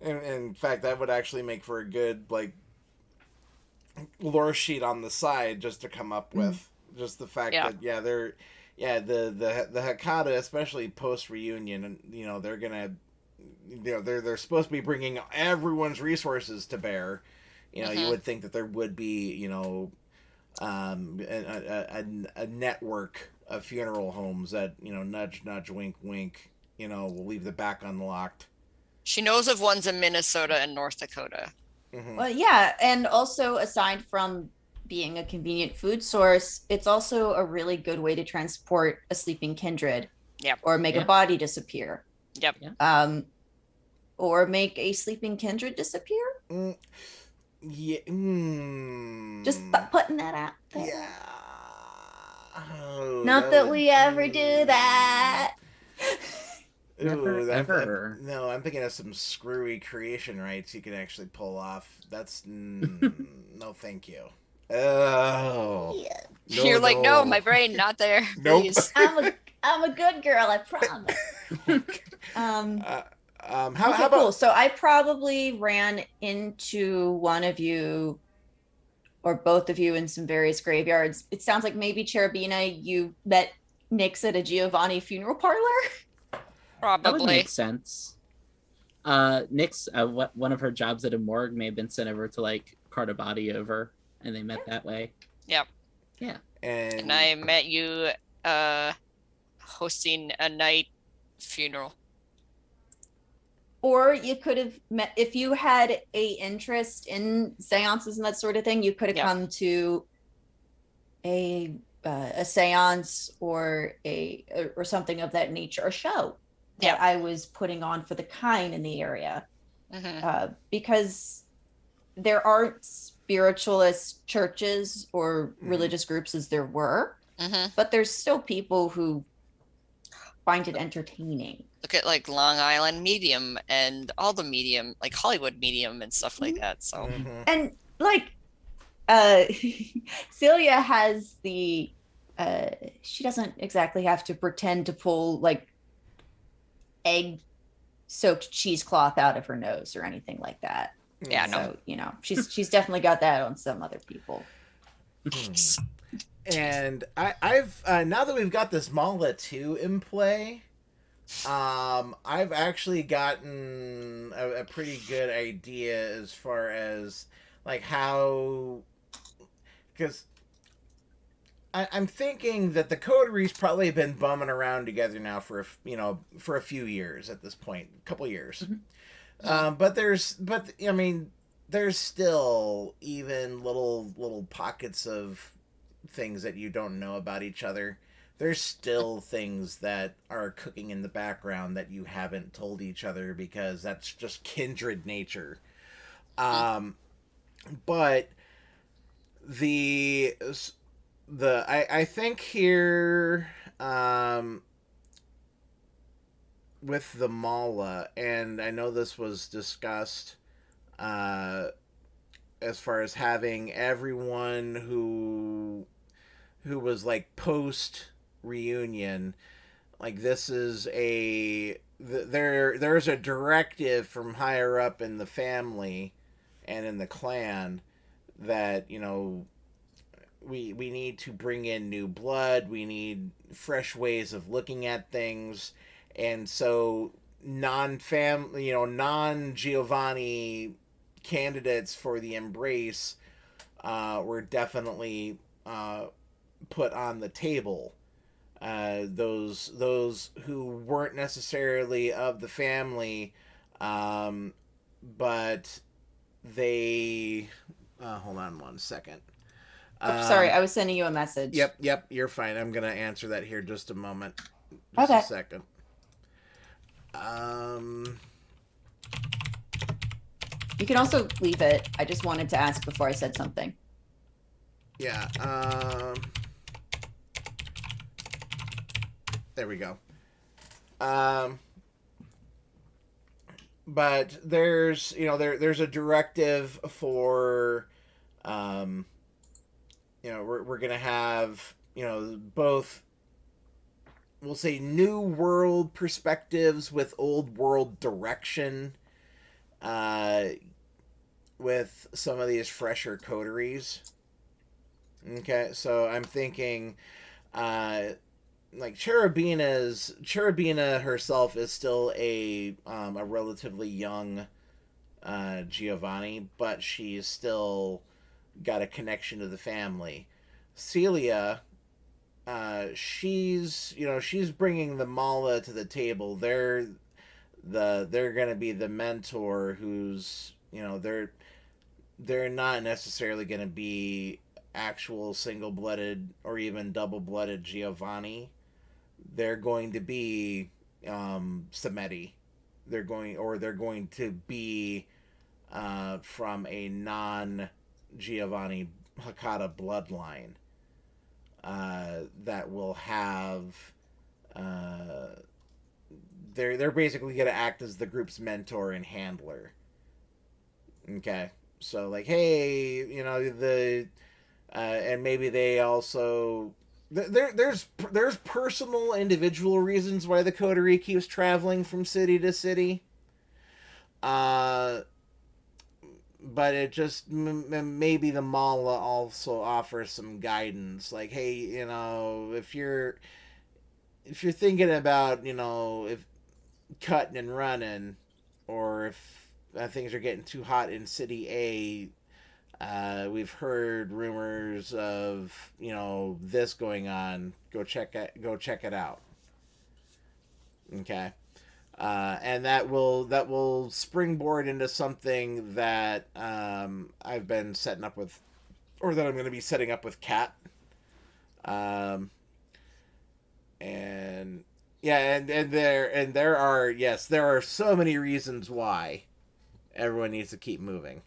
In fact, that would actually make for a good, like, lore sheet on the side just to come up with. Just the fact that the Hecata, especially post reunion, and you know they're gonna, you know, they're supposed to be bringing everyone's resources to bear. You know, you would think that there would be, you know, a network of funeral homes that, you know, nudge nudge, wink wink, you know, will leave the back unlocked.
She knows of ones in Minnesota and North Dakota.
Mm-hmm. Well, yeah, and also aside from being a convenient food source, it's also a really good way to transport a sleeping kindred.
Yep.
Or make a body disappear.
Yep.
Or make a sleeping kindred disappear.
Yeah.
Just putting that out there.
Yeah. Oh,
Not that we ever do that.
Ooh, ever. No, I'm thinking of some screwy creation rights you could actually pull off. That's no, thank you. Oh,
yeah.
No, you're like, no, my brain not there.
Nope.
Please.
I'm a good girl, I promise.
How about
cool. So I probably ran into one of you or both of you in some various graveyards. It sounds like maybe Cherubina, you met Nyx at a Giovanni funeral parlor.
Probably.
That would make sense. Nyx, one of her jobs at a morgue may have been sent over to like cart a body over, and they met that way.
Yep.
Yeah.
And I met you hosting a night funeral.
Or you could have met, if you had a interest in seances and that sort of thing, you could have come to a seance or something of that nature, a show that I was putting on for the kind in the area. Mm-hmm. Because there aren't spiritualist churches or religious groups as there were, but there's still people who find it entertaining.
Look at like Long Island Medium and all the medium, like Hollywood Medium and stuff like that. So
and like Celia has the she doesn't exactly have to pretend to pull like egg soaked cheesecloth out of her nose or anything like that.
Yeah,
so, no. You know, she's definitely got that on some other people.
And I've now that we've got this Mala 2 in play, I've actually gotten a pretty good idea as far as like how, because I'm thinking that the coteries probably been bumming around together now for a few years at this point, a couple years. But I mean, there's still even little pockets of things that you don't know about each other. There's still things that are cooking in the background that you haven't told each other because that's just kindred nature. Um, but the I think here with the mala, and I know this was discussed uh, as far as having everyone who was like post reunion, like this is there's a directive from higher up in the family and in the clan that we need to bring in new blood, we need fresh ways of looking at things. And so non Giovanni candidates for the embrace were definitely put on the table. Those who weren't necessarily of the family, but they. Hold on one second.
Sorry, I was sending you a message.
Yep, you're fine. I'm gonna answer that here just a moment. Just
Okay.
a second.
You can also leave it. I just wanted to ask before I said something.
Yeah. There we go. But there's there's a directive for we're gonna have both, we'll say, new world perspectives with old world direction with some of these fresher coteries. Okay, so I'm thinking like Cherubina herself is still a relatively young Giovanni, but she's still got a connection to the family. Celia, she's bringing the Mala to the table. They're gonna be the mentor who's they're not necessarily gonna be actual single-blooded or even double-blooded Giovanni. They're going to be Samedi. They're going to be from a non Giovanni Hecata bloodline that will have they're basically going to act as the group's mentor and handler. Okay, so like, hey, and maybe they also there's personal individual reasons why the coterie keeps traveling from city to city. But it just maybe the Mala also offers some guidance, like, hey, if you're thinking about if cutting and running, or if things are getting too hot in City A, we've heard rumors of this going on. Go check it out. Okay. And that will springboard into something that I've been setting up with, or that I'm going to be setting up with Kat. And yeah, and there are so many reasons why everyone needs to keep moving.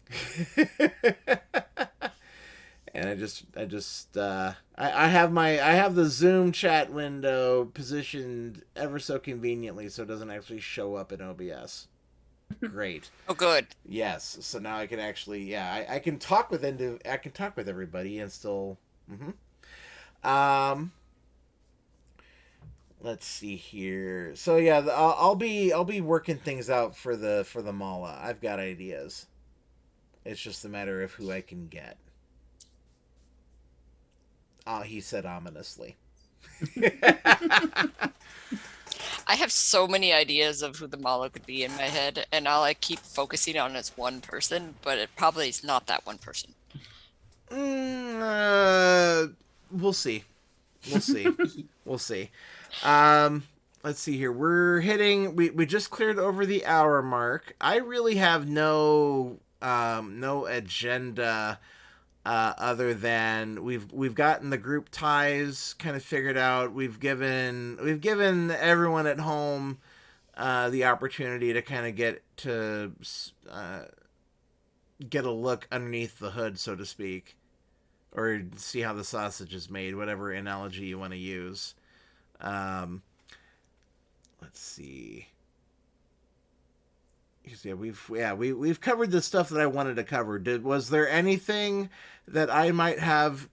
And I have the Zoom chat window positioned ever so conveniently so it doesn't actually show up in OBS. Great.
Oh, good.
Yes. So now I can actually, I can talk with everybody and still. Let's see here. So yeah, I'll be working things out for the Mala. I've got ideas. It's just a matter of who I can get. He said ominously.
I have so many ideas of who the Mala could be in my head, and all I keep focusing on is one person, but it probably is not that one person.
We'll see. We'll see. Let's see here. We're hitting. We just cleared over the hour mark. I really have no no agenda other than we've gotten the group ties kind of figured out. We've given everyone at home the opportunity to kind of get a look underneath the hood, so to speak, or see how the sausage is made, whatever analogy you want to use. Let's see. Yeah, we've covered the stuff that I wanted to cover. Was there anything that I might have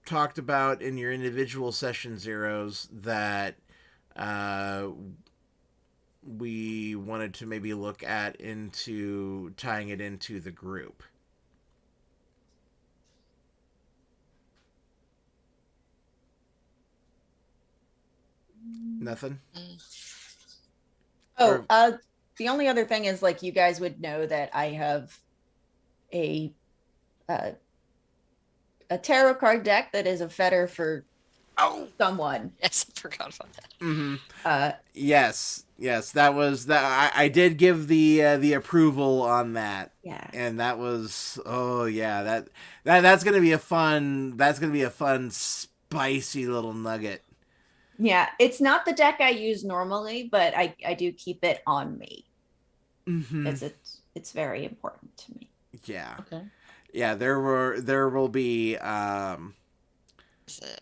talked about in your individual session zeros that we wanted to maybe look at into tying it into the group? Nothing?
Oh, the only other thing is, like, you guys would know that I have a tarot card deck that is a fetter for someone.
Yes, I forgot about that.
Mm-hmm. Yes, that was that. I did give the approval on that.
Yeah,
and that was that's gonna be a fun spicy little nugget.
yeah. It's not the deck I use normally, but I do keep it on me.
Mm-hmm.
It's very important to me.
Yeah.
Okay.
Yeah, there will be
Is it?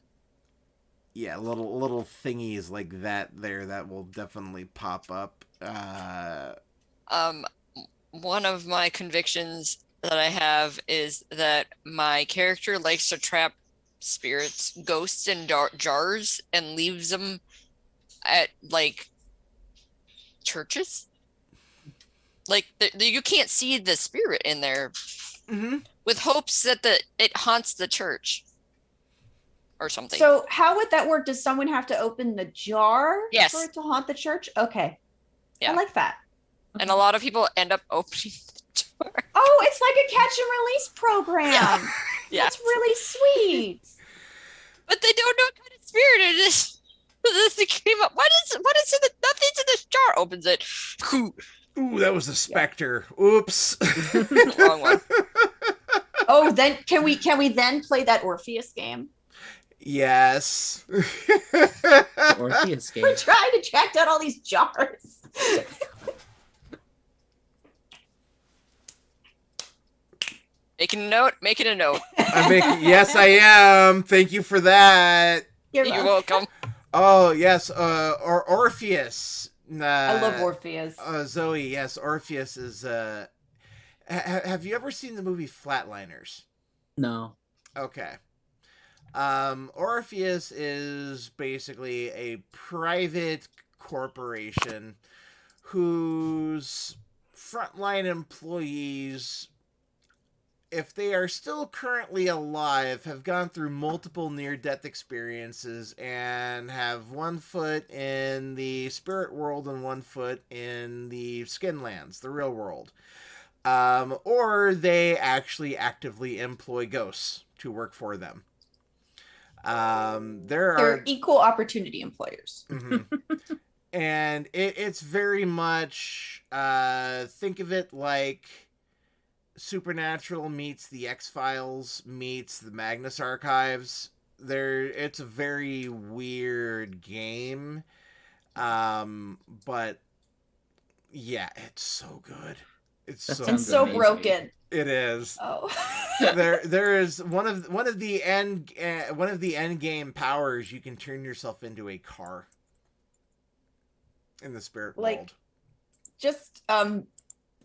yeah, little thingies like that there that will definitely pop up.
One of my convictions that I have is that my character likes to trap spirits, ghosts in jars and leaves them at like churches. Like you can't see the spirit in there,
Mm-hmm.
with hopes that it haunts the church or something.
So how would that work? Does someone have to open the jar
Yes.
for it to haunt the church? Okay.
Yeah.
I like that.
And a lot of people end up opening the jar.
Oh, it's like a catch and release program.
Yeah.
That's really sweet.
But they don't know what kind of spirit it is. This came up. What is it? Nothing's in this jar. Opens it.
Ooh, that was a specter. Oops.
Wrong one.
Oh, then can we then play that Orpheus game?
Yes.
Orpheus game.
We're trying to track down all these jars.
Making a note.
Yes, I am. Thank you for that.
You're welcome.
Oh yes, or Orpheus.
I love Orpheus.
Zoe, yes, Orpheus is. Have you ever seen the movie Flatliners?
No.
Okay. Orpheus is basically a private corporation whose frontline employees, if they are still currently alive, have gone through multiple near-death experiences and have one foot in the spirit world and one foot in the Skinlands, the real world. Or they actually actively employ ghosts to work for them.
They're equal opportunity employers.
Mm-hmm. And it's very much, think of it like Supernatural meets the X-Files meets the Magnus Archives. It's a very weird game. But yeah, it's so good. It's
so
amazing.
broken.
It is.
Oh.
there is one of the end game powers. You can turn yourself into a car in the spirit world.
Just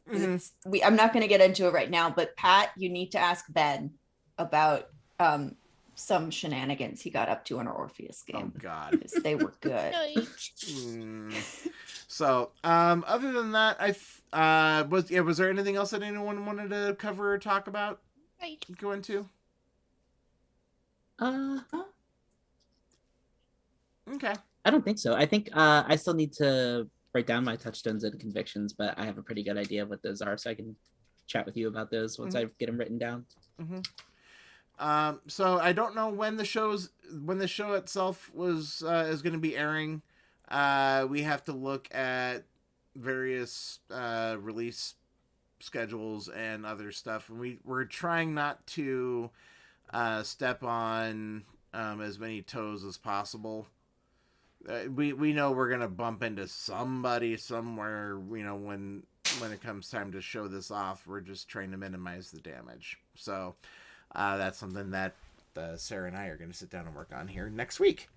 Mm-hmm.
I'm not going to get into it right now, but Pat, you need to ask Ben about some shenanigans he got up to in our Orpheus game.
Oh God,
because they were good.
So, other than that, was there anything else that anyone wanted to cover or talk about? Go into? Okay.
I don't think so. I think I still need to write down my touchstones and convictions, but I have a pretty good idea of what those are, so I can chat with you about those once I get them written down.
Mm-hmm. So I don't know when the show itself is going to be airing. We have to look at various release schedules and other stuff, and we're trying not to step on as many toes as possible. We know we're gonna bump into somebody somewhere, when it comes time to show this off. We're just trying to minimize the damage. So that's something that Sarah and I are going to sit down and work on here next week.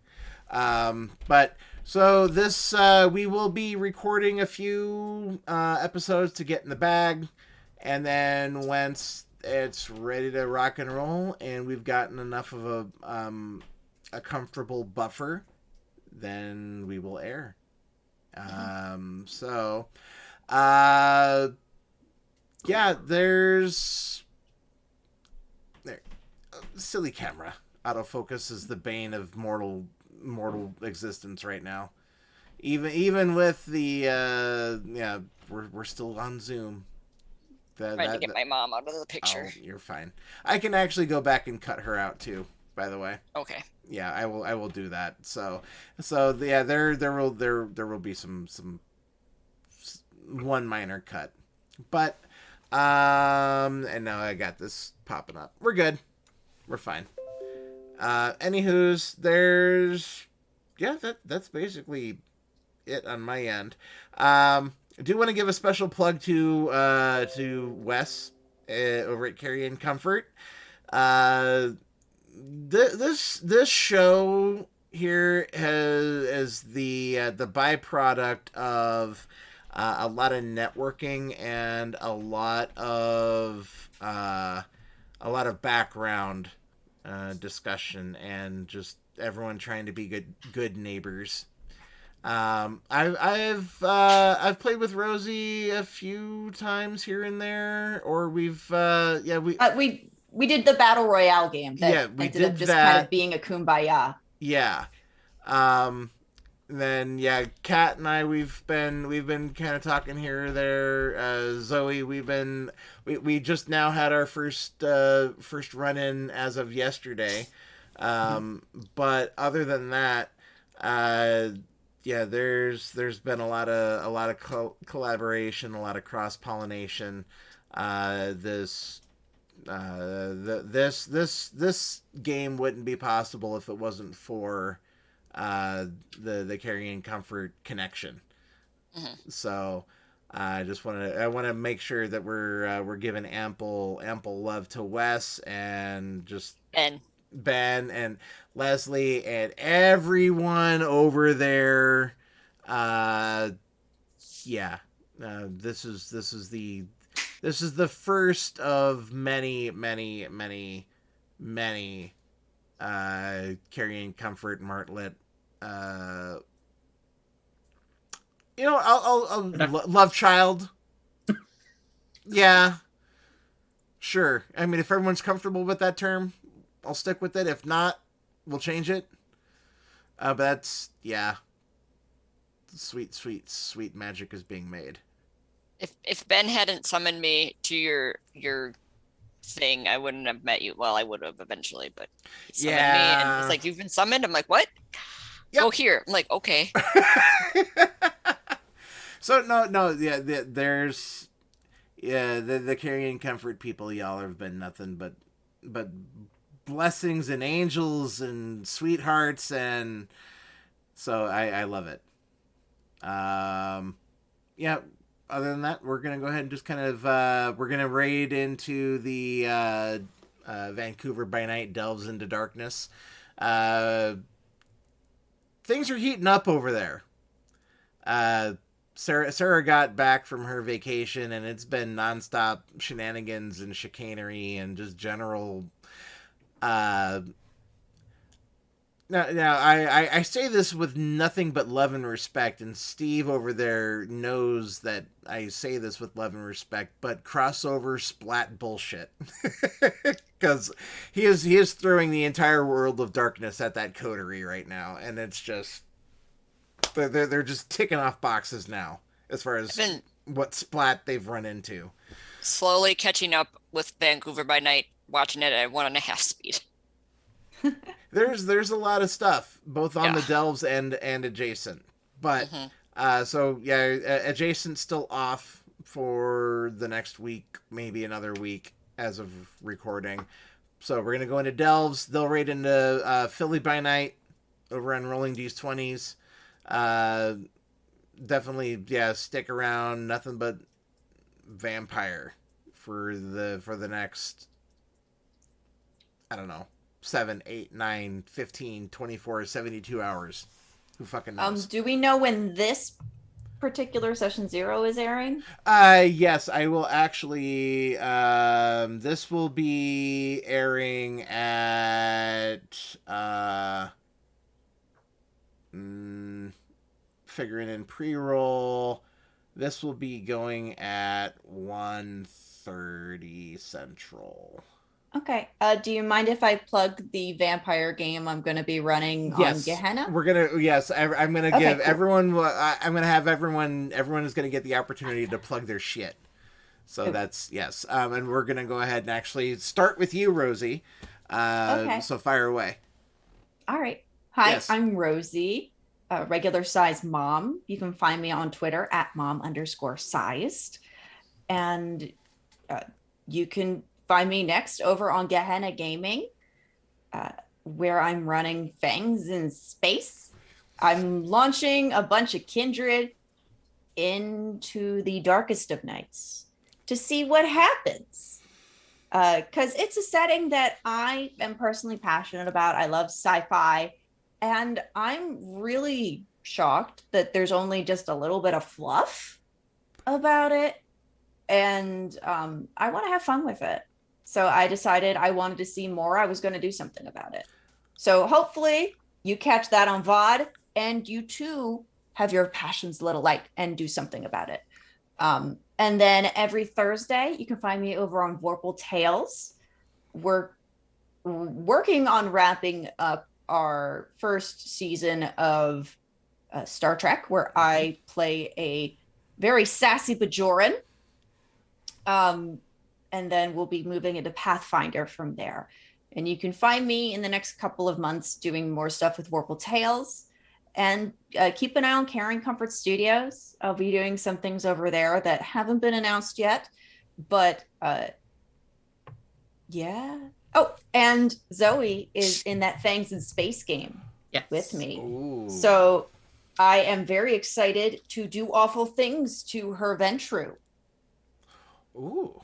But so this we will be recording a few episodes to get in the bag, and then once it's ready to rock and roll and we've gotten enough of a comfortable buffer, then we will air. So yeah, there's silly camera. Autofocus is the bane of mortal existence right now. Even with the we're still on Zoom.
Trying to get my mom out of the picture.
Oh, you're fine. I can actually go back and cut her out too, by the way.
Okay.
Yeah, I will do that. So yeah, there will be some one minor cut. But and now I got this popping up. We're good. We're fine. Anywho's, that's basically it on my end. I do want to give a special plug to Wes over at Carry and Comfort. This show here is the byproduct of a lot of networking and a lot of background discussion and just everyone trying to be good neighbors. I've played with Rosie a few times here and there, or we
did the battle royale game.
We
ended up just kind of being a kumbaya.
Yeah. Then Kat and I we've been kind of talking here or there. Zoe, we just now had our first run in as of yesterday. But other than that, there's been a lot of collaboration, a lot of cross pollination. This game wouldn't be possible if it wasn't for the Carry and Comfort connection. Mm-hmm. So I want to make sure that we're giving ample love to Wes and just Ben and Leslie and everyone over there. This is the first of many Carry and Comfort Martlet. I'll love child. Yeah, sure. I mean, if everyone's comfortable with that term, I'll stick with it. If not, we'll change it. But that's sweet magic is being made.
If Ben hadn't summoned me to your thing, I wouldn't have met you. Well, I would have eventually, but he summoned me and it's like, you've been summoned? I'm like, what? Yep. Go here. I'm like, okay.
So there's the Carry and Comfort people, y'all have been nothing but blessings and angels and sweethearts, and so I love it. Other than that, we're gonna go ahead and just kind of we're gonna raid into the Vancouver by Night delves into darkness. Things are heating up over there. Sarah got back from her vacation, and it's been nonstop shenanigans and chicanery and just general. Now I say this with nothing but love and respect, and Steve over there knows that I say this with love and respect, but crossover splat bullshit. Because he is throwing the entire world of darkness at that coterie right now, and it's just they're just ticking off boxes now as far as what splat they've run into.
Slowly catching up with Vancouver by Night, watching it at 1.5 speed.
There's a lot of stuff both on the delves and adjacent, but adjacent still off for the next week, maybe another week as of recording. So we're gonna go into delves. They'll raid into Philly by Night over on Rolling D's 20s. Definitely, yeah. Stick around. Nothing but vampire for the next, I don't know, 7, 8, 9, 15, 24, 72 hours. Who fucking knows?
Do we know when this particular session 0 is airing?
Yes, I will actually. This will be airing at figuring in pre-roll. This will be going at 1:30 Central.
Okay. Do you mind if I plug the vampire game I'm going to be running on Gehenna?
We're gonna. Yes, I'm gonna give
cool.
everyone. I'm gonna have everyone. Everyone is gonna get the opportunity to plug their shit. So that's yes. And we're gonna go ahead and actually start with you, Rosie.
Okay.
So fire away.
All right. Hi,
Yes.
I'm Rosie, a regular size mom. You can find me on Twitter at mom_sized. And you can find me next over on Gehenna Gaming, where I'm running Fangs in Space. I'm launching a bunch of Kindred into the darkest of nights to see what happens. Because it's a setting that I am personally passionate about. I love sci-fi. And I'm really shocked that there's only just a little bit of fluff about it. And I want to have fun with it. So I decided I wanted to see more. I was going to do something about it. So hopefully you catch that on VOD and you too have your passions lit alight and do something about it. And then every Thursday, you can find me over on Vorpal Tales. We're working on wrapping up our first season of Star Trek, where I play a very sassy Bajoran. And then we'll be moving into Pathfinder from there. And you can find me in the next couple of months doing more stuff with Vorpal Tales. And keep an eye on Caring Comfort Studios. I'll be doing some things over there that haven't been announced yet. But yeah. Oh, and Zoe is in that Fangs in Space game with me.
Ooh.
So I am very excited to do awful things to her Ventru.
Ooh.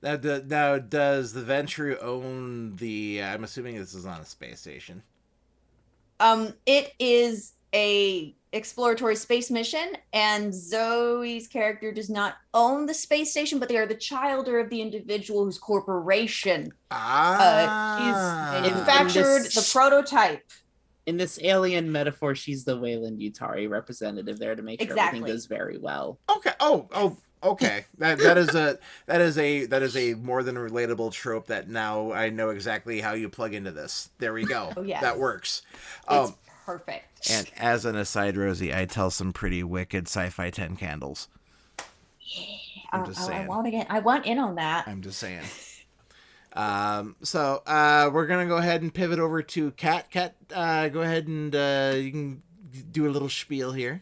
Now, does the Ventru own the? I'm assuming this is on a space station.
It is a exploratory space mission, and Zoe's character does not own the space station, but they are the child of the individual whose corporation she's manufactured the prototype.
In this alien metaphor, she's the Wayland Utari representative there to make sure everything goes very well.
Okay. Oh. Okay. That is a more than relatable trope that now I know exactly how you plug into this. There we go.
Oh yeah.
That works.
It's perfect.
And as an aside, Rosie, I tell some pretty wicked sci-fi 10 candles. I'm just saying.
I want in on that.
I'm just saying. So we're gonna go ahead and pivot over to Kat. Kat, go ahead and you can do a little spiel here.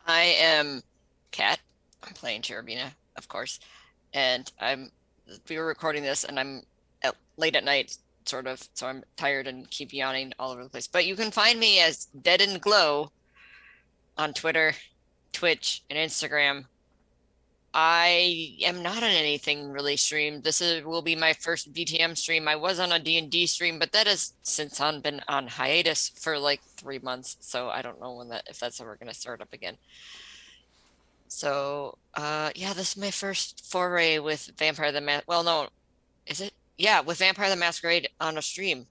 I am Kat. I'm playing Cherubina, of course, and we were recording this, and I'm late at night, sort of, so I'm tired and keep yawning all over the place. But you can find me as Dead and Glow on Twitter, Twitch, and Instagram. I am not on anything really streamed. This will be my first BTM stream. I was on a D&D stream, but that has since been on hiatus for like 3 months, so I don't know if that's ever going to start up again. So, this is my first foray with Vampire the Masquerade. Well, no, is it? Yeah, with Vampire the Masquerade on a stream.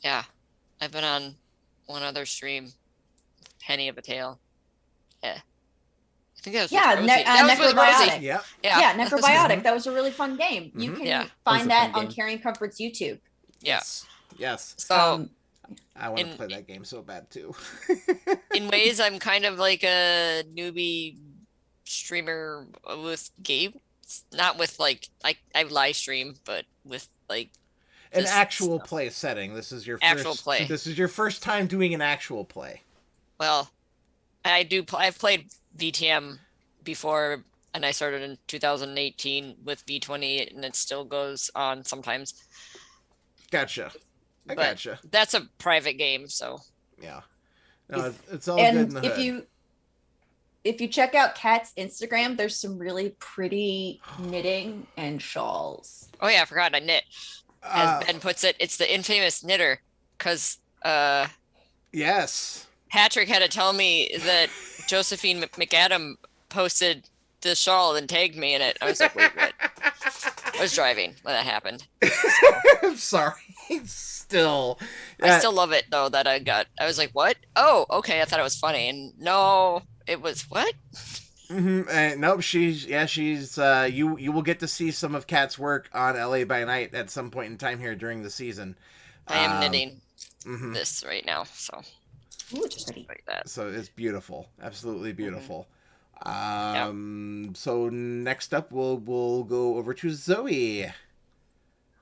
Yeah, I've been on one other stream, Penny of a Tale. Yeah. I think that was with Rosie.
Yeah, Necrobiotic. That was a really fun game. You can find that on Caring Comfort's YouTube.
Yes.
So
I want to play that game so bad too.
In ways, I'm kind of like a newbie streamer with games, not with like I live stream, but with like
an actual play setting. This is your
actual play.
This is your first time doing an actual play.
Well, I've played VTM before and I started in 2018 with V20, and it still goes on sometimes.
Gotcha. I
But
gotcha.
that's a private game, so
Yeah. No, it's all good in
And
the
if
hood.
you check out Kat's Instagram, there's some really pretty knitting and shawls.
oh yeah, I forgot I knit. As Ben puts it, it's the infamous knitter, because
Yes.
Patrick had to tell me that Josephine McAdam posted the shawl and tagged me in it. I was like, wait, what? I was driving when that happened.
I'm sorry. Still.
I still love it though that I was like, what? Oh, okay. I thought it was funny. And no, it was what?
Nope, she's you will get to see some of Kat's work on LA by Night at some point in time here during the season.
I am knitting this right now, so
Ooh, it's pretty.
like that.
So it's beautiful, absolutely beautiful.
Yep.
So next up we'll go over to Zoe.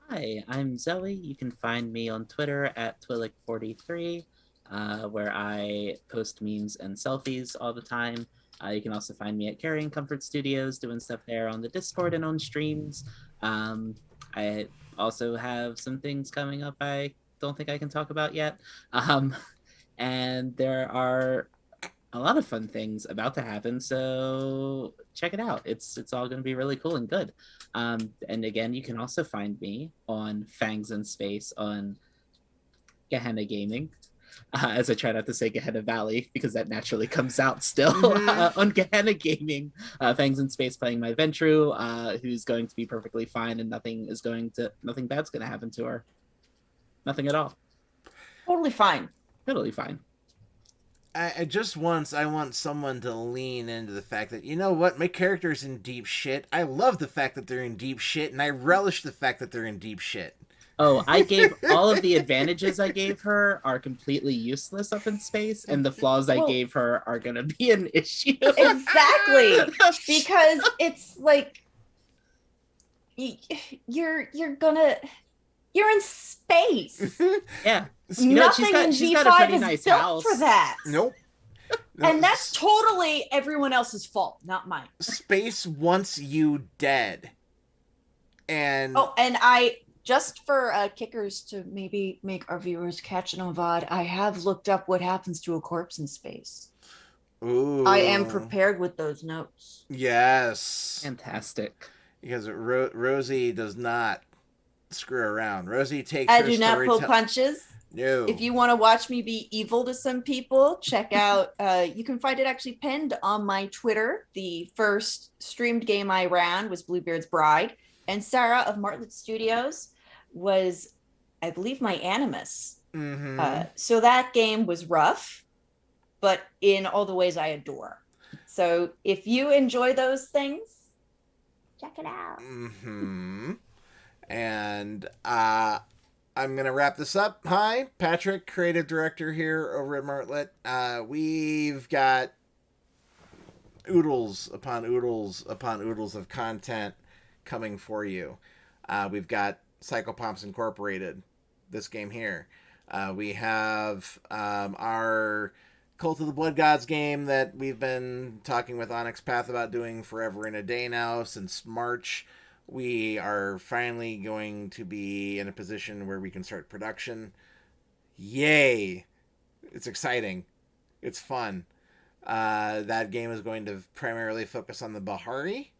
Hi, I'm Zoe. You can find me on Twitter at Twillick43, where I post memes and selfies all the time. You can also find me at Carrying Comfort Studios doing stuff there on the Discord and on streams. I also have some things coming up I don't think I can talk about yet. And there are a lot of fun things about to happen, so check it out. It's all going to be really cool and good. And again, you can also find me on Fangs in Space on Gehenna Gaming. As I try not to say Gehenna Valley, because that naturally comes out still. On Gehenna Gaming, Fangs in Space playing my Ventru, who's going to be perfectly fine, and nothing bad's going to happen to her. Nothing at all.
Totally fine.
Totally fine.
I want someone to lean into the fact that, you know what, my character's in deep shit. I love the fact that they're in deep shit, and I relish the fact that they're in deep shit.
Oh, I gave all of the advantages I gave her are completely useless up in space, and the flaws I gave her are gonna be an issue.
Exactly. Because it's like you're in space.
Yeah.
Nothing in V5 is
nice
built
house.
for that.
Nope.
And that's totally everyone else's fault, not mine.
Space wants you dead. And
I just for kickers to maybe make our viewers catch an vibe, I have looked up what happens to a corpse in space.
Ooh.
I am prepared with those notes.
Yes.
Fantastic.
Because Rosie does not screw around. Rosie takes
I
her
do not pull punches.
No.
If you want to watch me be evil to some people, check out, you can find it actually pinned on my Twitter. The first streamed game I ran was Bluebeard's Bride. And Sarah of Martlet Studios was, I believe, my Animus. So that game was rough, but in all the ways I adore. So if you enjoy those things, check it out.
And I'm going to wrap this up. Hi, Patrick, creative director here over at Martlet. We've got oodles upon oodles upon oodles of content coming for you. We've got Psychopomps Incorporated, this game here. We have our Cult of the Blood Gods game that we've been talking with Onyx Path about doing forever and a day now since March. We are finally going to be in a position where we can start production. Yay! It's exciting. It's fun. That game is going to primarily focus on the Bahari.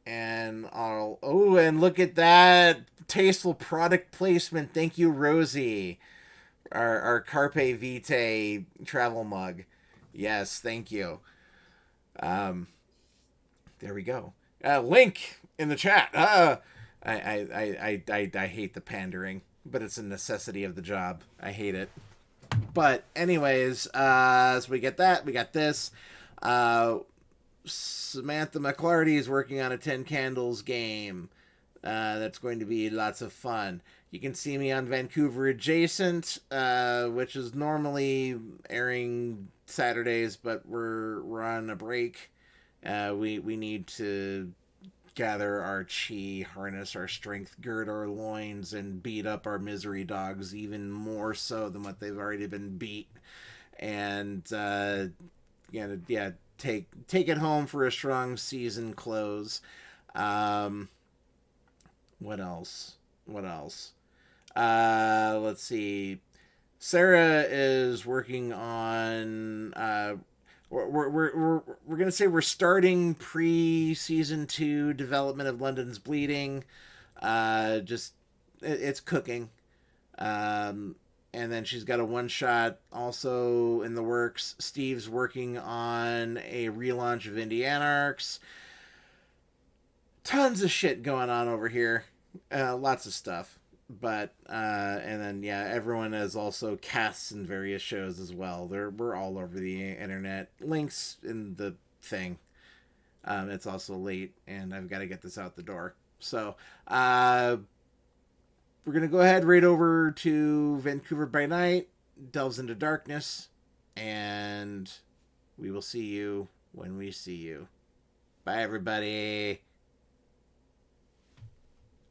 And and look at that tasteful product placement. Thank you, Rosie. Our Carpe Vitae travel mug. Yes, thank you. There we go. Link in the chat. I hate the pandering, but it's a necessity of the job. I hate it. But anyways, so we get that. We got this. Samantha McClarty is working on a 10 Candles game. That's going to be lots of fun. You can see me on Vancouver Adjacent, which is normally airing Saturdays, but we're on a break. We need to gather our chi, harness our strength, gird our loins, and beat up our misery dogs even more so than what they've already been beat. And take it home for a strong season close. What else? Let's see. Sarah is working on. We're gonna say we're starting pre-season 2 development of London's Bleeding. It's cooking. And then she's got a one shot also in the works. Steve's working on a relaunch of Indianarchs. Tons of shit going on over here. Lots of stuff. But and then everyone has also casts in various shows as well. We're all over the internet. Links in the thing. It's also late, and I've got to get this out the door. So we're gonna go ahead right over to Vancouver by Night, delves into darkness, and we will see you when we see you. Bye, everybody.